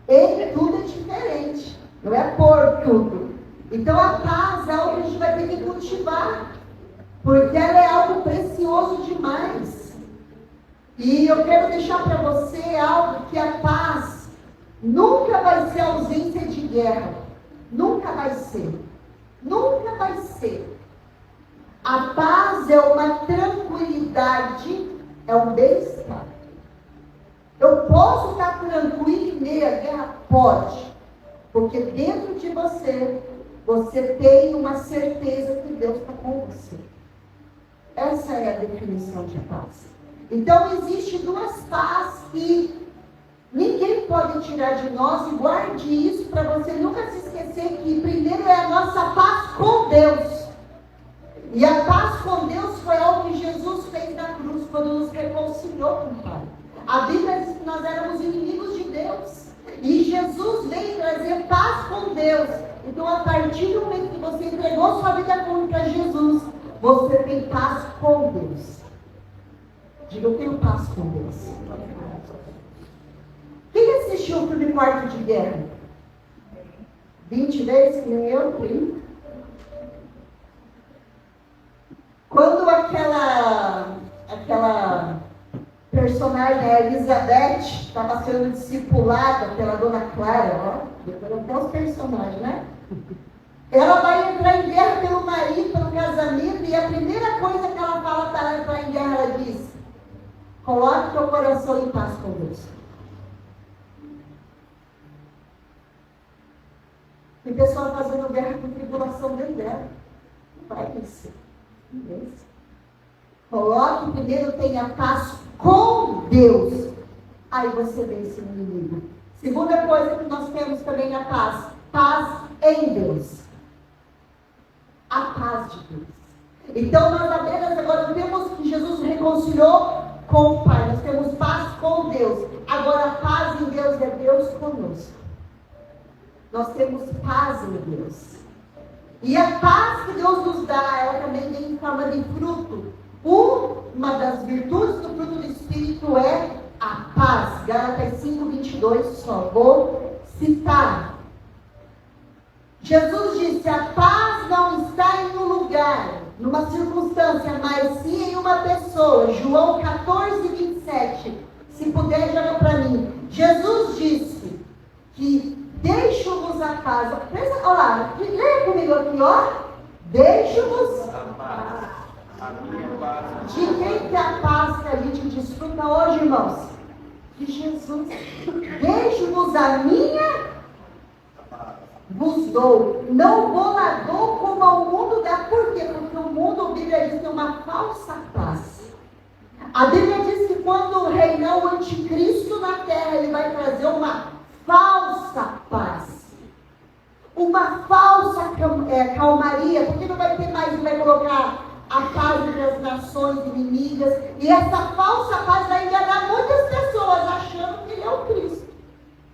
Em tudo é diferente. Não é por tudo. Então a paz é algo que a gente vai ter que cultivar. Porque ela é algo precioso demais. E eu quero deixar para você algo que a paz nunca vai ser ausência de guerra. Nunca vai ser. Nunca vai ser. A paz é uma tranquilidade, é um bem-estar. Eu posso estar tranquilo em meio à guerra? Pode. Porque dentro de você, você tem uma certeza que Deus está com você. Essa é a definição de paz. Então, existe duas paz que ninguém pode tirar de nós, e guarde isso para você nunca se esquecer que primeiro é a nossa paz com Deus. E a paz com Deus foi algo que Jesus fez na cruz, quando nos reconciliou com o Pai. A Bíblia diz que nós éramos inimigos de Deus. E Jesus veio trazer paz com Deus. Então, a partir do momento que você entregou sua vida para Jesus, você tem paz com Deus. Diga, eu tenho paz com Deus. Quem assistiu o filme Quarto de Guerra? 20 vezes, que nem eu, 30. Quando aquela personagem, a Elizabeth, estava sendo discipulada pela Dona Clara, ó, até os personagens, né? Ela vai entrar em guerra pelo marido, pelo casamento, e a primeira coisa que ela fala para entrar em guerra, ela diz: coloque teu coração em paz com Deus. Tem pessoa fazendo guerra com tribulação dentro dela. Não vai vencer. Não vence. Coloque primeiro, tenha paz com Deus. Aí você vence o inimigo. Segunda coisa que nós temos também na paz. Paz em Deus. A paz de Deus. Então nós apenas agora temos que Jesus reconciliou com o Pai. Nós temos paz com Deus. Agora a paz em Deus é Deus conosco. Nós temos paz em Deus. E a paz que Deus nos dá, ela também vem em forma de fruto. Uma das virtudes do fruto do Espírito é a paz. Gálatas 5:22, só vou citar. Jesus disse: a paz não está em um lugar, numa circunstância, mas sim em uma pessoa. João 14:27. Se puder, joga para mim. Jesus disse que deixo-vos a paz. Olha lá, leia comigo aqui, ó. Deixo-vos a paz. De quem que é a paz que a gente desfruta hoje, irmãos? De Jesus. Deixo-vos a minha, vos dou. Não vou lá dou como ao mundo dá. Por quê? Porque o mundo, a Bíblia diz, tem uma falsa paz. A Bíblia diz que quando reinar o anticristo na terra, ele vai trazer uma falsa paz. Uma falsa calmaria, porque não vai ter mais, vai colocar a paz entre as nações inimigas. E essa falsa paz vai enganar muitas pessoas achando que ele é o Cristo.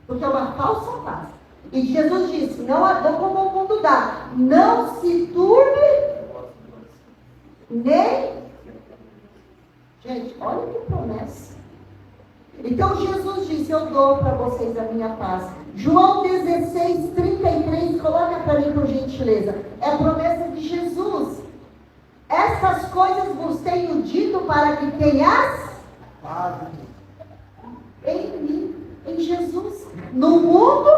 Porque é uma falsa paz. E Jesus disse: não a dou como o mundo dá. Não se turbe nem... Gente, olha que promessa. Então Jesus disse: eu dou para vocês a minha paz. João 16:33, coloca para mim por gentileza. É a promessa de Jesus. Essas coisas vos tenho dito para que tenhas paz em mim, em Jesus. No mundo,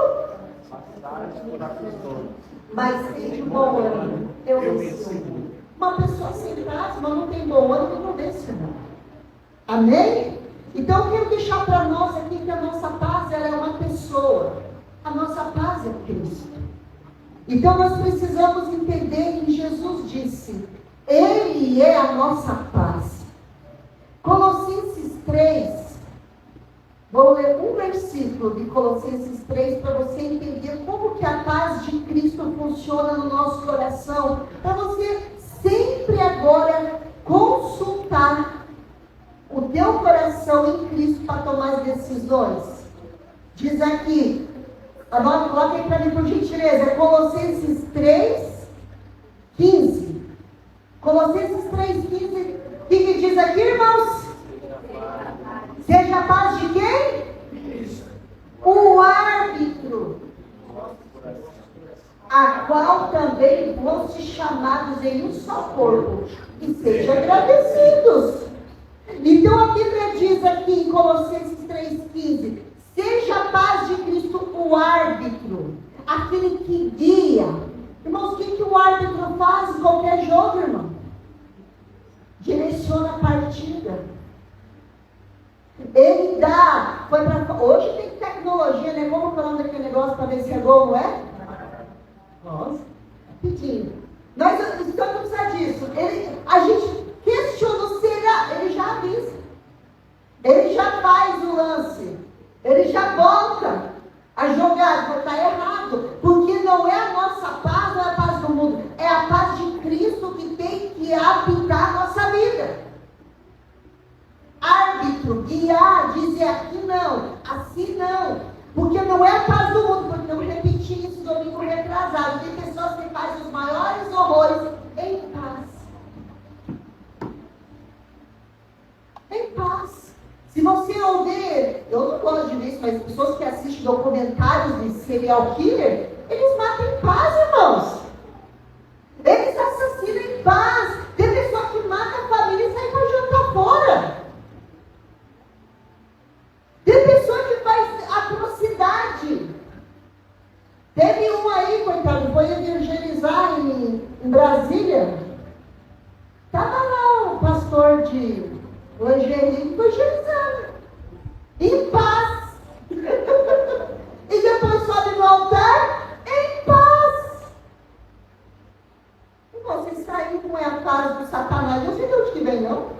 mas tem de bom ânimo. Eu venci. Uma pessoa sem paz, mas não tem bom ânimo, não vence não. Amém? Então eu quero deixar para nós aqui que a nossa paz, ela é uma pessoa. A nossa paz é Cristo. Então nós precisamos entender que Jesus disse, Ele é a nossa paz. Colossenses 3, vou ler um versículo de Colossenses 3 para você entender como que a paz de Cristo funciona no nosso coração, para você sempre agora consultar o teu coração em Cristo para tomar as decisões. Diz aqui, coloca aí para mim por gentileza, Colossenses 3, 15. Colossenses 3, 15, o que diz aqui, irmãos? Seja a paz de quem? O árbitro, a qual também foste chamados em um só corpo, e sejam agradecidos. Então a Bíblia diz aqui em Colossenses 3,15, seja a paz de Cristo o árbitro, aquele que guia. Irmãos, o que o árbitro faz em qualquer jogo, irmão? Direciona a partida. Ele dá, hoje tem tecnologia, né? Como falando daquele negócio para ver se é gol, não é? Nossa, rapidinho. Nós estamos precisando disso. A gente questiona, será? Ele já avisa. Ele já faz o lance. Ele já volta a jogada, está errado. Porque não é a nossa paz, não é a paz do mundo. É a paz de Cristo que tem que habitar a nossa vida. Árbitro, guiar, dizer aqui não, assim não. Porque não é a paz do mundo, porque eu repeti isso domingo retrasado. Tem pessoas que fazem os maiores horrores em paz. Em paz. Se você ouvir, eu não gosto de ver isso, mas pessoas que assistem documentários de serial killer, eles matam em paz, irmãos. Eles assassinam em paz. Tem pessoa que mata a família e sai para jantar fora. Tem pessoa que faz atrocidade. Teve um aí, coitado, foi evangelizar em Brasília. Estava lá o pastor de lingerie evangelizando. Em paz. E depois sobe no altar em paz. E vocês saem com a paz do Satanás. Eu não sei de onde que vem, não.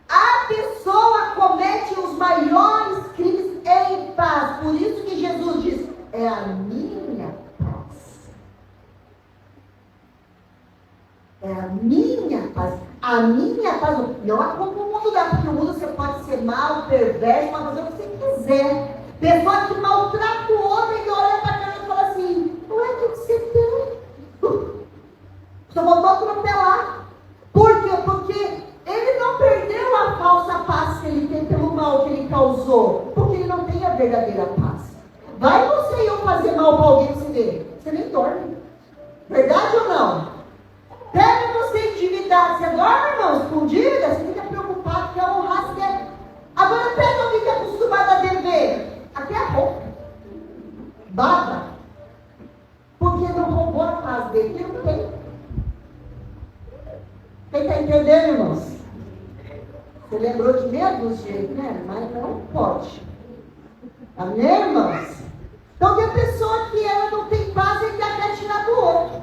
A pessoa comete os maiores crimes em paz. Por isso que Jesus diz, é a minha paz. É a minha paz. A minha paz. Não há como o mundo dá, porque o mundo você pode ser mal, perverso, pode fazer o que você quiser. Pessoa que maltrata o outro e olha para cá e fala assim, não é o que você tem. Só voltou a atropelar. Por quê? Porque ele não perdeu a falsa paz que ele tem pelo mal que ele causou. Porque ele não tem a verdadeira paz. Vai você e eu fazer mal para alguém que você vê. Você nem dorme. Verdade ou não? Pega você endividado. Você dorme, irmão, escondida? Você fica preocupado que é um rasguete. Agora pega alguém que é acostumado a dever. Até a roupa. Baba. Porque não roubou a paz dele. Ele não tem. Quem está entendendo, irmãos? Você lembrou de meia dúzia, né? Mas não pode. Amém, irmãos? Então tem pessoa que ela não tem paz e ainda quer tirar do outro.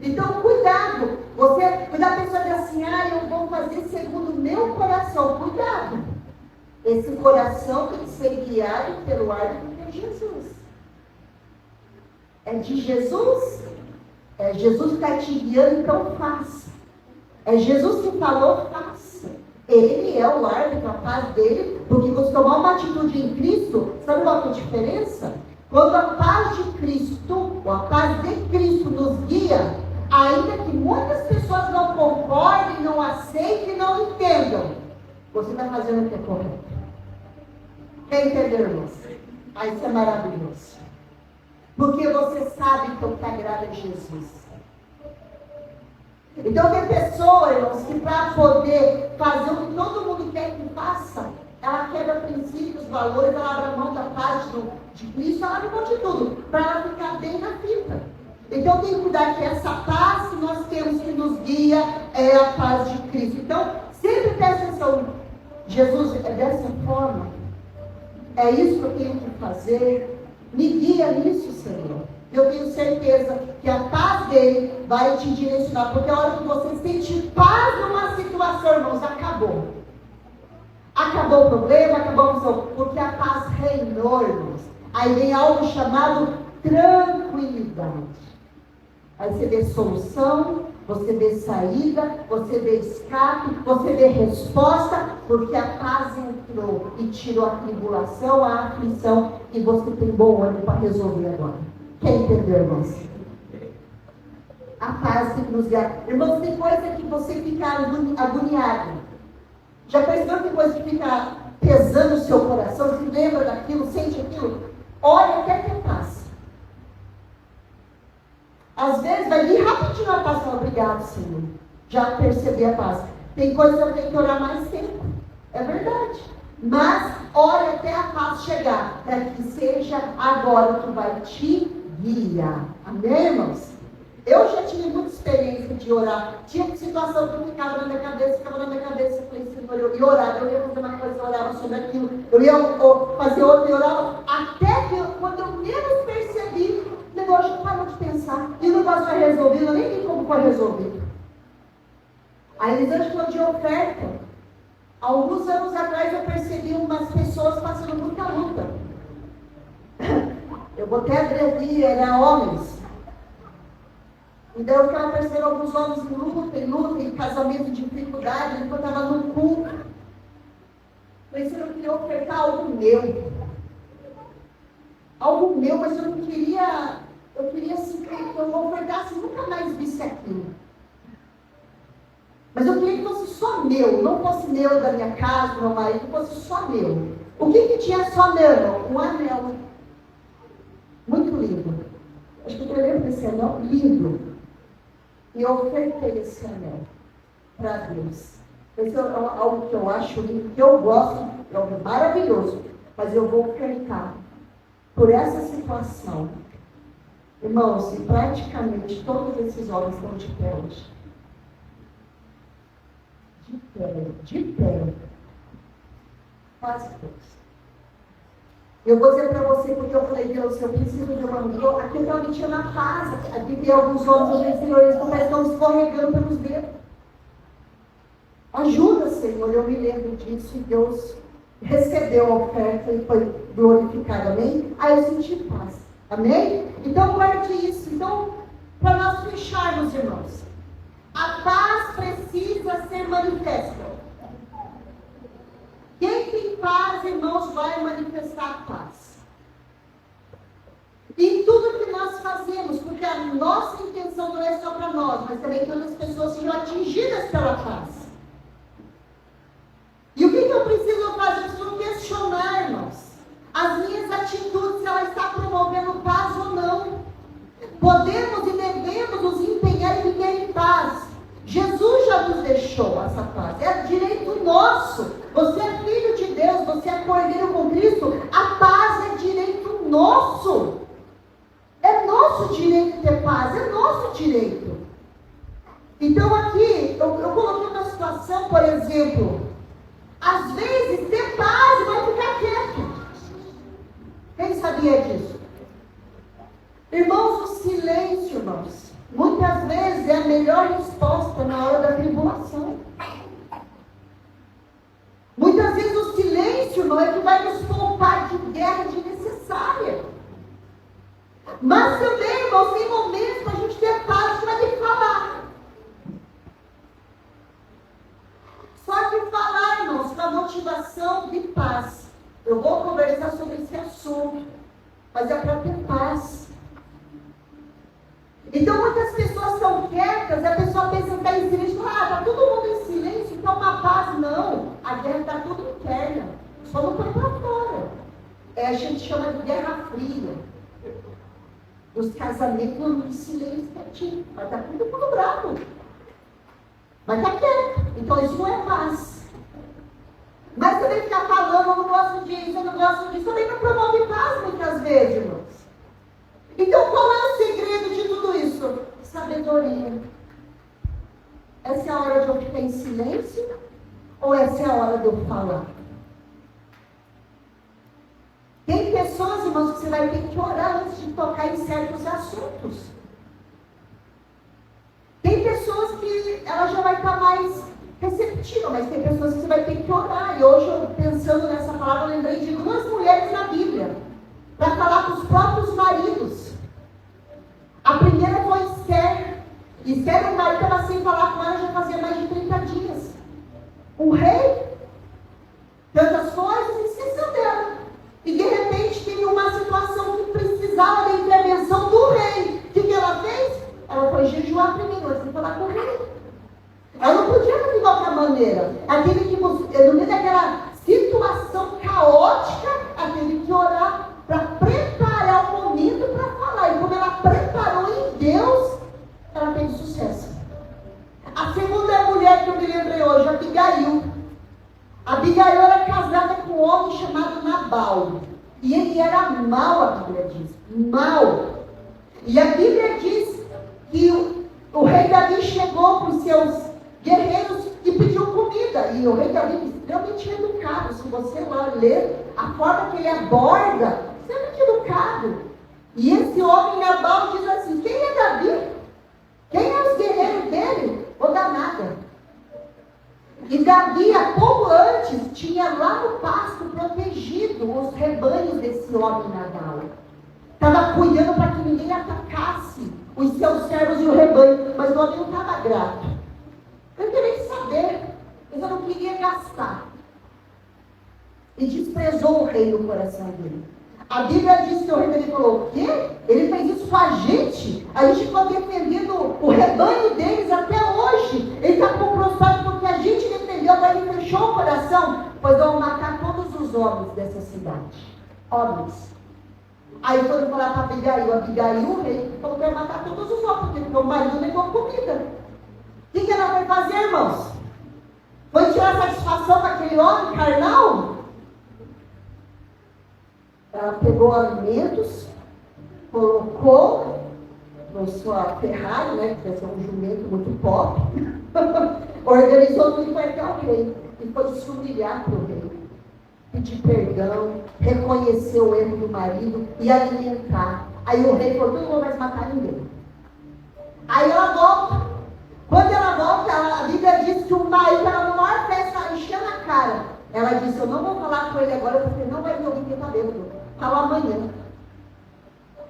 Então cuidado. Quando a pessoa diz assim, eu vou fazer segundo o meu coração. Cuidado. Esse coração tem que ser guiado pelo árbitro de Jesus. É de Jesus? É Jesus que está te guiando, então faça. É Jesus que falou, faça. Ele é o árbitro, a paz dele, porque quando você tomar uma atitude em Cristo, sabe qual é a diferença? Quando a paz de Cristo, ou a paz de Cristo nos guia, ainda que muitas pessoas não concordem, não aceitem, não entendam, você está fazendo o que é correto. Quer entender, irmãos? Isso é maravilhoso. Porque você sabe que o que agrada é Jesus. Então tem pessoa, irmãos, que para poder fazer o que todo mundo quer que faça, ela quebra princípios, valores, ela abre a mão da paz de Cristo, ela abre mão de tudo, para ela ficar bem na fita. Então tem que cuidar que essa paz que nós temos que nos guia é a paz de Cristo. Então, Sempre presta atenção. Jesus, é dessa forma? É isso que eu tenho que fazer? Me guia nisso, Senhor. Eu tenho certeza que a paz dele vai te direcionar. Porque a hora que você sente paz numa situação, irmãos, acabou. Acabou o problema, acabou a visão. Porque a paz reinou, irmãos. Aí vem algo chamado tranquilidade. Aí você vê solução, você vê saída, você vê escape, você vê resposta, porque a paz entrou e tirou a tribulação, a aflição, e você tem bom ânimo para resolver agora. Quem entendeu, irmãos? A paz tem que nos guiar. Irmãos, tem coisa que você fica agoniado. Já percebeu que coisa que fica pesando o seu coração? Você lembra daquilo, sente aquilo? Olha até ter paz. Às vezes vai vir rapidinho a paz e fala, obrigado, Senhor. Já percebi a paz. Tem coisa que eu tenho que orar mais tempo. É verdade. Mas ore até a paz chegar, para que seja agora que vai te guiar. Amém, irmãos? Eu já tive muita experiência de orar. Tinha situação que eu ficava na minha cabeça. Eu falei, Senhor, eu ia orar. Eu ia fazer uma coisa, eu orava sobre aquilo. Eu ia fazer outra, eu orava. Até que quando eu menos percebi, o negócio parou de pensar. E o negócio foi resolvido, eu nem vi como foi resolvido. A Elisângela falou de oferta. Alguns anos atrás eu percebi umas pessoas passando muita luta. Eu vou até abrir aqui, era homens. E daí eu ficava percebendo alguns homens em luta, em casamento, de dificuldade, enquanto eu estava no culto. Falei, eu não queria ofertar algo meu. Algo meu, mas eu não queria. Eu queria assim, que eu ofertasse, nunca mais visse aquilo. Mas eu queria que fosse só meu, não fosse meu da minha casa, do meu marido, que fosse só meu. O que tinha só meu, irmão? Um anel. Muito lindo. Acho que eu lembro desse anel, lindo. E eu ofertei esse anel para Deus. Esse é algo que eu acho lindo, que eu gosto, é algo maravilhoso. Mas eu vou ofertar por essa situação. Irmãos, e praticamente todos esses homens estão de pé hoje. De pé. Quase todos. Eu vou dizer para você, porque eu falei, Deus, eu preciso de uma amiga. Aqui realmente tinha na paz. Aqui tem alguns homens, eu falei, Senhor, eles estão escorregando pelos dedos. Ajuda, Senhor. Eu me lembro disso e Deus recebeu a oferta e foi glorificado. Amém? Aí eu senti paz. Amém? Então, guarde isso. Então, para nós fecharmos, irmãos, a paz precisa ser manifesta. Quem tem paz, irmãos, vai manifestar a paz. Em tudo que nós fazemos, porque a nossa intenção não é só para nós, mas também para as pessoas sejam atingidas pela paz. E o que eu preciso fazer? Eu preciso questionar, irmãos, as minhas atitudes, se ela está promovendo paz ou não. Podemos e devemos nos empenhar em viver em paz. Jesus já nos deixou essa paz. É direito nosso. Você é filho de Deus, você é cordeiro com Cristo. A paz é direito nosso. É nosso direito ter paz, é nosso direito. Então aqui, eu coloquei uma situação, por exemplo, às vezes ter paz vai ficar quieto. Quem sabia disso? Irmãos, o silêncio, irmãos, muitas vezes é a melhor resposta na hora da tribulação. Muitas vezes o silêncio, irmão, é que vai nos poupar de guerra desnecessária. Mas também, irmãos, tem momentos para a gente ter paz que vai ter que falar. Só que falar, irmãos, com a motivação de paz. Eu vou conversar sobre esse assunto, mas é para ter paz. Então muitas pessoas estão quietas, a pessoa pensa que está em silêncio, está todo mundo em silêncio, então uma paz. Não, a guerra está tudo interna, só não foi para fora. A gente chama de guerra fria. Os casamentos não em silêncio quietinho, mas está tudo bravo. Mas está quieto, então isso não é paz. Mas também ficar falando, eu não gosto disso, eu não gosto disso, também não promove paz muitas vezes, irmãos. Então, qual é o segredo de tudo isso? Sabedoria. Essa é a hora de eu ficar em silêncio irmãos, que você vai ter que orar antes de tocar em certos assuntos. Tem pessoas que ela já vai estar mais receptiva, mas tem pessoas que você vai ter que orar. E hoje, eu, pensando nessa palavra, eu lembrei de 2 mulheres na Bíblia, para falar com os próprios maridos. A primeira foi Esther. Esther, o marido estava sem falar com ela já fazia mais de 30 dias. O rei, tantas coisas, e esqueceu dela. E de repente tem uma situação que precisava da intervenção do rei. O que ela fez? Ela foi jejuar primeiro, antes de falar com o rei. Ela não podia fazer de qualquer maneira. Ela teve que, no meio daquela situação caótica, ela teve que orar para preparar o momento para falar. E como ela preparou em Deus, ela teve sucesso. A segunda mulher que eu me lembrei hoje, Abigail. Abigail era casada com um homem chamado Nabal. E ele era mau, a Bíblia diz. Mau. E a Bíblia diz que o rei Davi chegou para os seus guerreiros e pediu comida. E o rei Davi é extremamente educado. Se você lá ler a forma que ele aborda, extremamente educado. E esse homem Nabal diz assim: quem é Davi? Quem é os guerreiros dele? Vou dar nada. E Davi, há pouco antes, tinha lá no pasto protegido os rebanhos desse homem Nabal. Estava cuidando para que ninguém atacasse os seus servos e o rebanho. Mas o homem não estava grato. Eu queria saber, mas eu não queria gastar. E desprezou o rei no coração dele. A Bíblia diz que o rei dele falou: o quê? Ele fez isso com a gente? A gente ficou defendendo o rebanho deles até hoje. Ele está com prostrado porque a gente defendeu, agora ele fechou o coração. Pois vão matar todos os homens dessa cidade. Homens. Aí foram falar para Abigail, o rei, falou que vai matar todos os homens, porque o marido negou comida. O que ela foi fazer, irmãos? Foi tirar satisfação daquele homem carnal? Ela pegou alimentos, colocou na sua Ferrari, né, que deve ser um jumento muito pop, organizou tudo e foi até o rei. E foi se humilhar para o rei. Pedir perdão, reconhecer o erro do marido e alimentar. Aí o rei falou: não vou mais matar ninguém. Aí ela volta. Quando ela volta, a Bíblia diz que o marido estava na maior festa, enchendo a cara. Ela disse: eu não vou falar com ele agora, porque não vai me ouvir que está bêbado. Fala amanhã.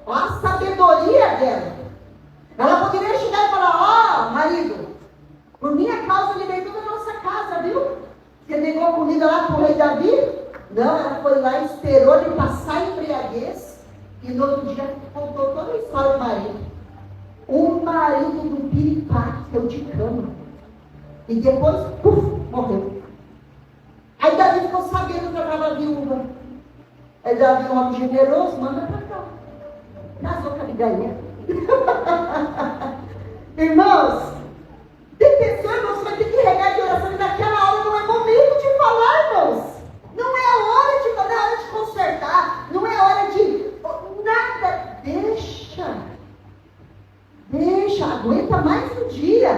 Olha a sabedoria dela. Ela poderia chegar e falar: ó, marido, por minha causa libertou da nossa casa, viu? Você negou comida lá para o rei Davi? Não, ela foi lá, esperou ele passar a embriaguez e no outro dia contou toda a história do marido. O marido do piripá, saiu de cama. E depois, morreu. Aí Davi ficou sabendo que ela estava viúva. Aí Davi, um homem generoso, manda para cá. Casou com a Abigail. Irmãos, tem pessoas que você vai ter que regar de oração e naquela hora não é momento de falar, irmãos. Não é hora de falar, não é hora de consertar, não é hora de nada. Deixa, aguenta mais um dia,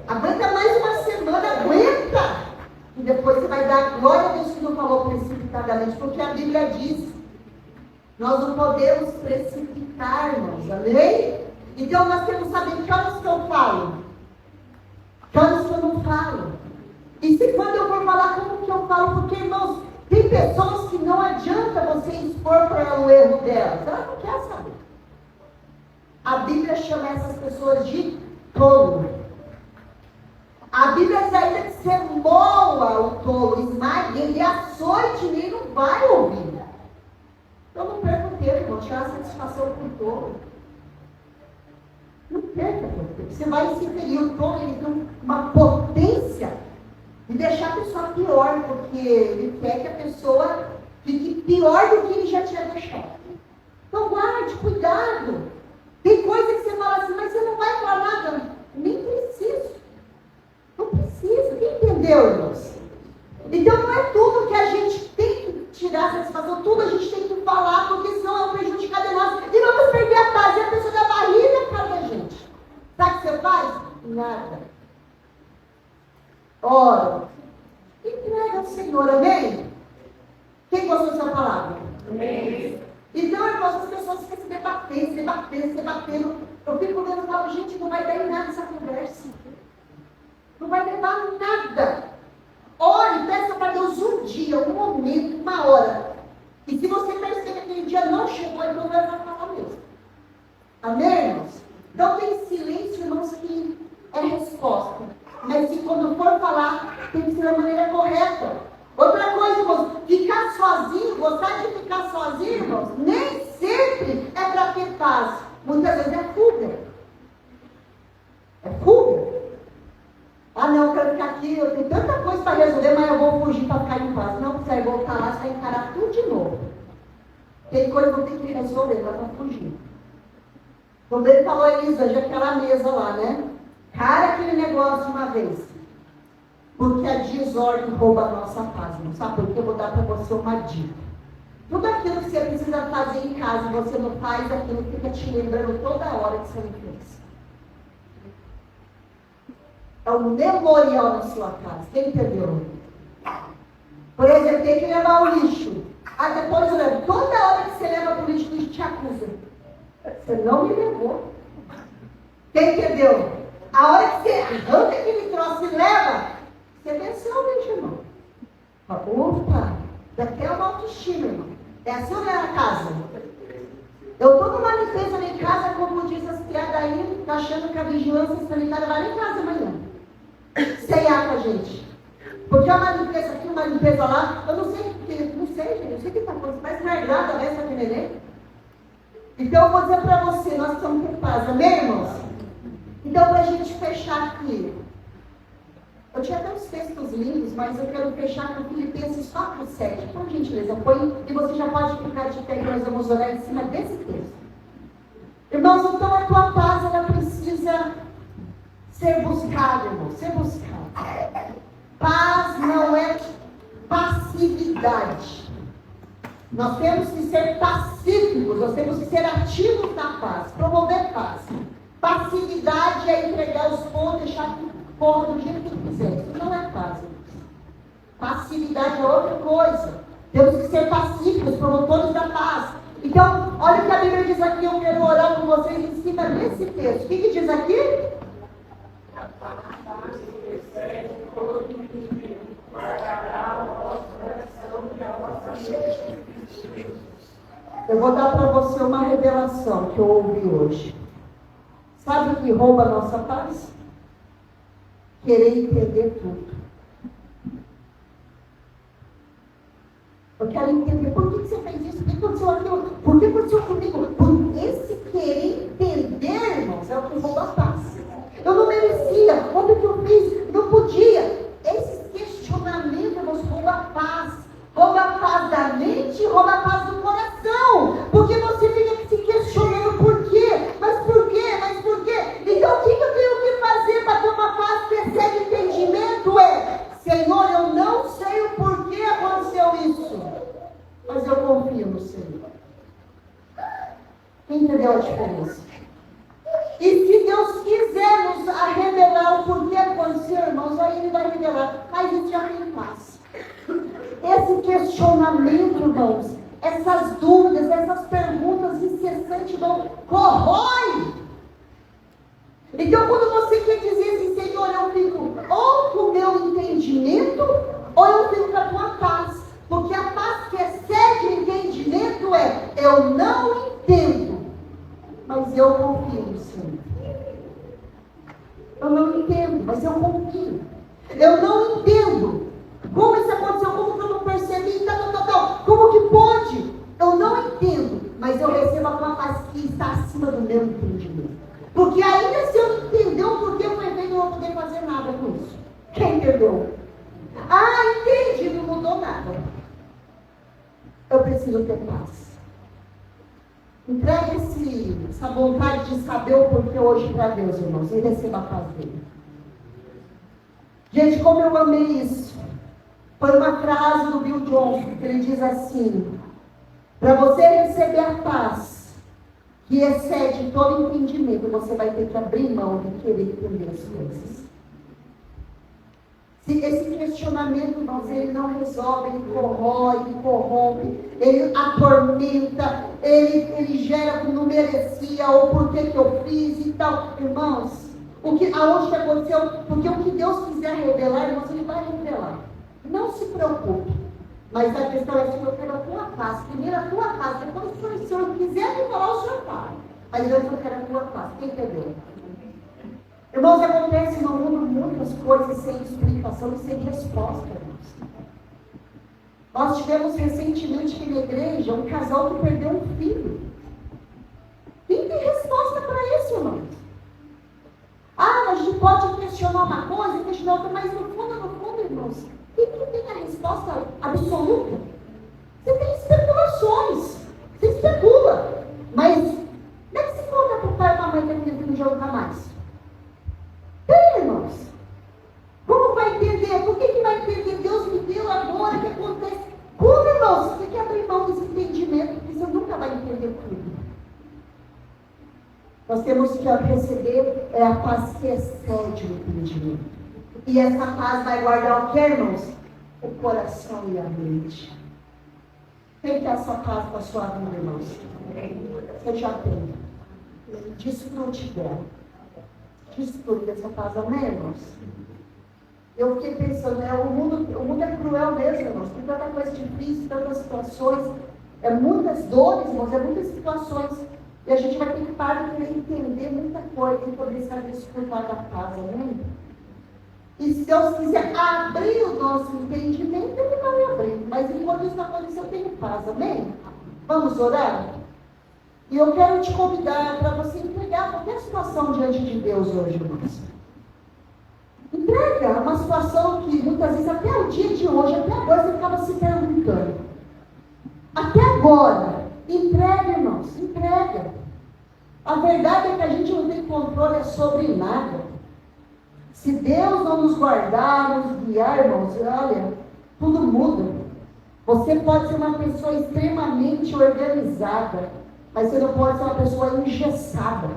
aguenta mais uma semana, aguenta. E depois você vai dar glória a Deus que não falou precipitadamente, porque a Bíblia diz, nós não podemos precipitar, irmãos, amém? Então nós temos que saber que horas que eu falo, que horas que eu não falo. E se quando eu for falar, como que eu falo? Porque, irmãos, tem pessoas que não adianta você expor para ela o erro delas. Ela não quer saber. A Bíblia chama essas pessoas de tolo. A Bíblia diz ainda que você moa o tolo, esmague ele, açoite nele, não vai ouvir. Então não perca o tempo, irmão, tirar satisfação com o tolo. Não perca o tempo. Você vai se ferir. O tolo, ele tem uma potência de deixar a pessoa pior, porque ele quer que a pessoa fique pior do que ele já tinha deixado. Então guarde, cuidado. Tem coisa que você fala assim, mas você não vai falar nada. Nem preciso. Não precisa. Quem entendeu, irmãos? Então não é tudo que a gente tem que tirar satisfação, tudo a gente tem que falar, porque senão é um prejudicado em nós. E vamos perder a paz. E a pessoa da barriga para a gente. Sabe o que você faz? Nada. Ora, entrega ao Senhor, amém? Quem gostou dessa palavra? Amém. Então você batendo. Eu fico olhando e falo, gente, não vai dar em nada essa conversa. Não vai levar nada. Ore, peça para Deus um dia, um momento, uma hora. E se você perceber que aquele dia não chegou, então vai falar mesmo. Amém, irmãos? Então tem silêncio, irmãos, que é resposta. Mas se quando for falar, tem que ser da maneira correta. Outra coisa, irmãos, ficar sozinho, gostar de ficar sozinho, irmãos, nem sempre é para ter paz. Muitas vezes é fuga. É fuga. Ah, não, eu quero ficar aqui, eu tenho tanta coisa para resolver, mas eu vou fugir para ficar em paz. Não, você vai voltar lá, você vai encarar tudo de novo. Tem coisa que eu tenho que resolver, mas para fugir. Quando ele falou, Elisa, já aquela mesa lá, né? Cara, aquele negócio uma vez. Porque a desordem rouba a nossa paz. Não sabe por quê? Eu vou dar para você uma dica. Tudo aquilo que você precisa fazer em casa e você não faz, aquilo fica te lembrando toda hora que você não fez. É um memorial na sua casa. Quem entendeu? Por exemplo, tem que levar o lixo. Aí depois eu levo. Toda hora que você leva o lixo te acusa. Você não me levou. Quem entendeu? A hora que você arranca aquele troço e leva, você venceu o lixo, irmão. Opa, daqui é uma autoestima, irmão. É assim ou não é na casa? Eu estou numa limpeza lá em casa, como diz as criadas aí, tá achando que a vigilância sanitária vai lá em casa amanhã. Ceiar com a gente. Porque é uma limpeza aqui, uma limpeza lá. Eu não sei o que, não sei, gente. Eu sei o que está acontecendo. Parece uma errada dessa aqui, neném. Então eu vou dizer para você, nós estamos com paz, amém, irmãos? Então, para a gente fechar aqui, eu tinha até uns textos lindos, mas eu quero fechar com Filipenses 4:7. Por gentileza, põe, e você já pode ficar de pé, que nós vamos orar em cima desse texto. Irmãos, então a tua paz, ela precisa ser buscada, irmão, ser buscada. Paz não é passividade. Nós temos que ser pacíficos, nós temos que ser ativos na paz, promover paz. Passividade é entregar os pontos, deixar que corra do jeito que quiser. Isso não é paz. Passividade é outra coisa. Temos que ser pacíficos, promotores da paz. Então, olha o que a Bíblia diz aqui, eu quero orar com vocês em cima desse texto. O que diz aqui? Eu vou dar para você uma revelação que eu ouvi hoje. Sabe o que rouba a nossa paz? Querer entender tudo. Eu quero entender por que você fez isso, por que aconteceu aquilo, por que aconteceu comigo. Por esse querer entender, irmãos, é o que rouba a paz. Eu não merecia, olha o que eu fiz, não podia. Esses questionamentos, irmãos, roubam a paz. Rouba a paz da mente, rouba a paz do coração. Porque você fica se questionando por quê? Mas por quê? Mas por quê? Então o que eu tenho que fazer para ter uma paz que excede entendimento? Senhor, eu não sei o porquê aconteceu isso, mas eu confio no Senhor. Quem entendeu a diferença? E se Deus quiser nos revelar o porquê aconteceu, irmãos, aí Ele vai revelar. Mas isso já tem paz. Esse questionamento, irmãos, essas dúvidas, essas perguntas incessantes, irmão, corrói. Então, quando você quer dizer assim, Senhor, eu fico ou com o meu entendimento, ou eu fico com a tua paz. Porque a paz que excede o entendimento eu não entendo, mas eu confio no Senhor. Eu não entendo, mas eu confio. Eu não entendo como isso aconteceu, como que eu não percebi, tal. Como que pode? Eu não entendo, mas eu recebo a tua paz que está acima do meu entendimento. Porque ainda se eu não entender o porquê foi feito, eu não vou poder fazer nada com isso. Quem entendeu? Ah, entendi, não mudou nada. Eu preciso ter paz. Entregue essa vontade de saber o porquê hoje para Deus, irmãos, e receba a paz dele. Gente, como eu amei isso. Foi uma frase do Bill Johnson, que ele diz assim: para você receber a paz que excede todo entendimento, você vai ter que abrir mão de querer entender as coisas. Se Se esse questionamento, irmãos, ele não resolve, ele corrói, ele corrompe, ele atormenta, ele gera como não merecia, ou por que eu fiz e tal. Irmãos, aonde que aconteceu? Porque o que Deus quiser revelar, irmãos, ele vai revelar. Não se preocupe. Mas a questão é que eu quero a tua paz. Primeiro a tua paz, depois se o Senhor quiser me falar, o Senhor fala. Mas eu quero a tua paz. Quem entendeu? Irmãos, acontece no mundo muitas coisas sem explicação e sem resposta, irmãos. Nós tivemos recentemente aqui na igreja um casal que perdeu um filho. Quem tem resposta para isso, irmãos? A gente pode questionar uma coisa, questionar outra, mas no fundo, irmãos, quem tem a resposta absoluta? Você tem especulações, você especula, mas como é que se conta para o pai e para a mãe que aquele filho já nunca mais? Tem, irmãos. Como vai entender? Por que vai entender? Deus me deu agora, o que acontece? Como, irmãos? Você tem que abrir mão desse entendimento, porque você nunca vai entender tudo. Nós temos que receber a paz que excede o entendimento. E essa paz vai guardar o que, irmãos? O coração e a mente. Quem quer essa paz para a sua vida, irmãos? Você já tem. Disso que não tiver. Destruir essa paz, amém, irmãos? Eu fiquei pensando, o mundo é cruel mesmo, irmãos. Tem tanta coisa difícil, tantas situações, muitas dores, irmãos, muitas situações. E a gente vai ter que parar de entender muita coisa e poder saber desfrutar da paz, amém? E se Deus quiser abrir o nosso entendimento, Ele vai abrir. Mas enquanto isso não acontecer, eu tenho paz, amém? Vamos orar? E eu quero te convidar para você entregar qualquer situação diante de Deus hoje, irmãos. Entrega uma situação que muitas vezes, até o dia de hoje, até agora, você ficava se perguntando. Até agora, entrega, irmãos, entrega. A verdade é que a gente não tem controle sobre nada. Se Deus não nos guardar, nos guiar, irmãos, olha, tudo muda. Você pode ser uma pessoa extremamente organizada, mas você não pode ser uma pessoa engessada.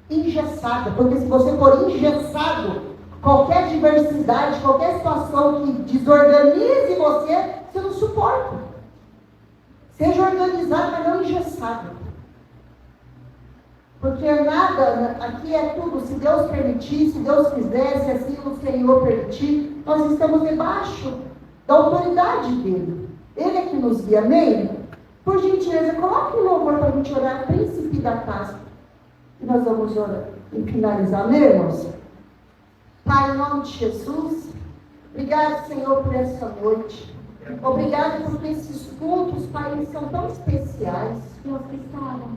Engessada, porque se você for engessado, qualquer diversidade, qualquer situação que desorganize você, você não suporta. Seja organizado, mas não engessado. Porque nada, aqui é tudo, se Deus permitir, se Deus quiser, se assim o Senhor permitir, nós estamos debaixo da autoridade dEle. Ele é que nos guia, amém? Por gentileza, coloque um louvor para a gente orar, príncipe da paz. E nós vamos orar e finalizar, amém, irmãos? Pai, em nome de Jesus, obrigado, Senhor, por essa noite. Obrigado porque esses cultos, Pai, eles são tão especiais.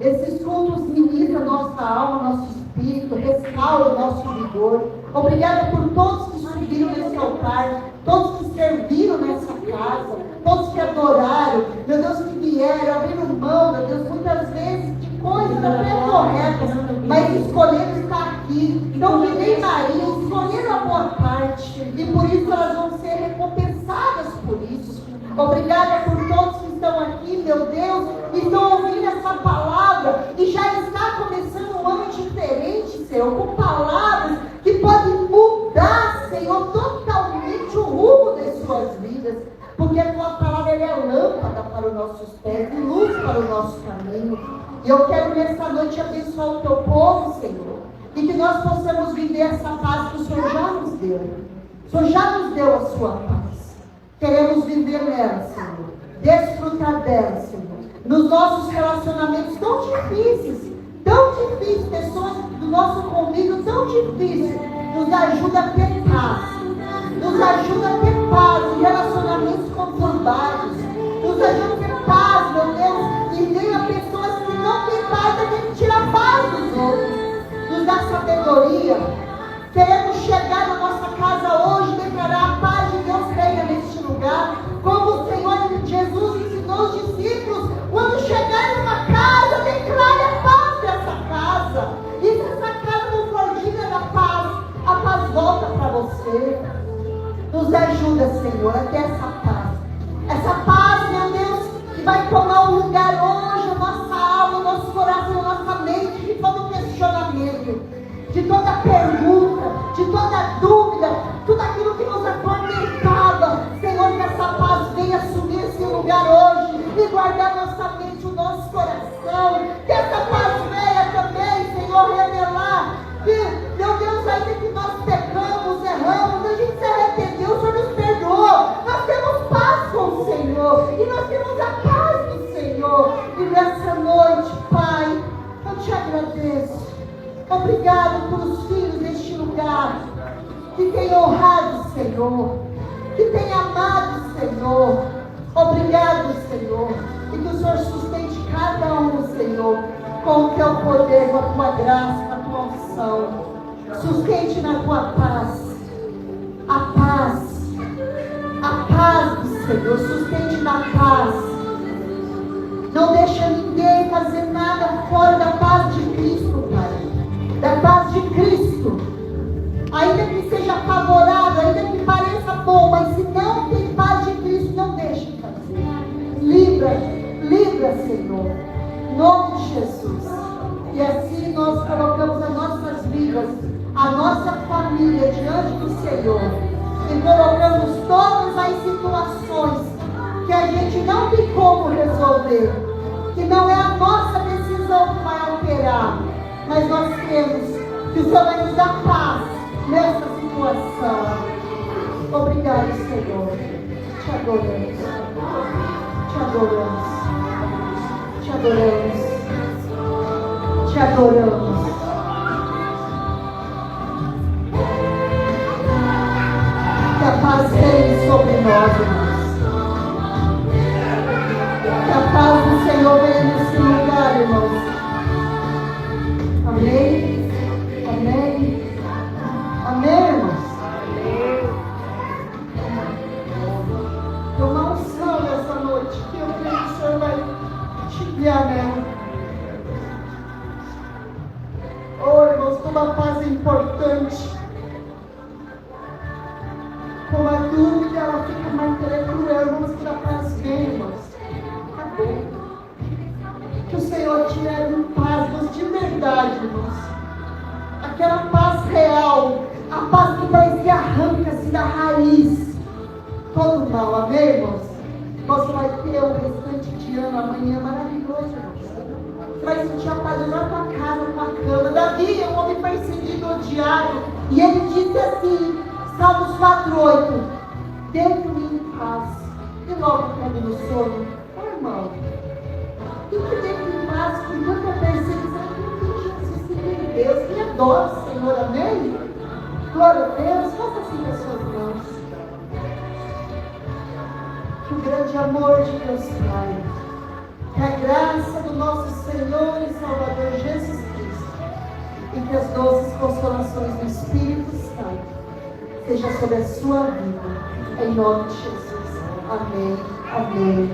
Esses cultos ministram nossa alma, nosso espírito, restauram o nosso vigor. Obrigado por todos que subiram nesse altar, todos que serviram nessa casa, todos que adoraram, meu Deus, que vieram, abriram mão, meu Deus, muitas vezes de coisas até corretas, mas escolheram estar aqui. Então, que nem Maria, escolheram a boa parte, e por isso elas vão ser recompensadas por isso. Obrigada por todos que estão aqui, meu Deus, e estão ouvindo essa palavra, e já está começando um ano diferente, Senhor, com palavras que podem mudar, Senhor, totalmente o rumo das suas vidas, porque a tua palavra é lâmpada para os nossos pés e luz para o nosso caminho. E eu quero nessa noite abençoar o teu povo, Senhor, e que nós possamos viver essa paz que o Senhor já nos deu. O Senhor já nos deu a sua paz. Queremos viver nela, Senhor. Desfrutar dela, Senhor. Nos nossos relacionamentos tão difíceis, pessoas do nosso convívio tão difíceis, nos ajuda a ter paz. Nos ajuda a ter paz em relacionamentos conturbados. Nos ajuda a ter paz, meu Deus, em meio a pessoas que não têm paz, a gente tira a paz dos outros. Nos dá sabedoria. Queremos chegar na nossa casa hoje e declarar a paz de Deus reina neste lugar. Como o Senhor Jesus ensinou os discípulos, quando chegar numa casa, nessa noite, Pai, eu te agradeço. Obrigado pelos filhos deste lugar, que tem honrado o Senhor, que tem amado o Senhor. Obrigado, Senhor, e que o Senhor sustente cada um, Senhor, com o teu poder, com a tua graça, com a tua unção. Sustente na tua paz, a paz do Senhor, sustente na paz. Não deixa ninguém fazer nada fora da paz de Cristo, Pai, da paz de Cristo. Ainda que seja favorável, ainda que pareça bom, mas se não tem paz de Cristo, não deixe fazer. Livra, Senhor, em nome de Jesus. E assim nós colocamos as nossas vidas, a nossa família diante do Senhor. E colocamos todas as situações que a gente não tem como resolver, que não é a nossa decisão que vai alterar, mas nós cremos que o Senhor vai nos dar paz nessa situação. Obrigado, Senhor. Te adoramos. Te adoramos. Te adoramos. Te adoramos. Que a paz reine sobre nós, irmãos. Que a paz do Senhor venha nesse lugar, irmãos. Amém? Amém? Amém, irmãos? Tem uma unção nessa noite que eu creio que o Senhor vai te guiar nela. Oh, irmãos, como a paz é importante. Como a dúvida, ela fica mais cruel, irmãos, que a paz vem, irmãos. Acabou. Que o Senhor te leve em paz, irmãos, de verdade, irmãos. Aquela paz real, a paz que parece que arranca-se da raiz todo mal, amém, irmãos? Você vai ter o restante de ano, amanhã maravilhoso, irmãos. Você vai sentir a paz na tua casa, na tua cama. Davi é um homem perseguido, odiado, e ele disse assim, Salmos 4:8, deito-me em paz, e logo pego no sono. Oh, irmão, quem que deita em paz com tanta perseguição? Quem tem Jesus, quem tem Deus, quem adora o Senhor, amém? Glória a Deus, faça assim com as suas mãos. Que o grande amor de Deus Pai, que a graça do nosso Senhor e Salvador Jesus Cristo, e que as doces consolações do Espírito Santo seja sobre a sua vida, em nome de Jesus. Amém. Amém.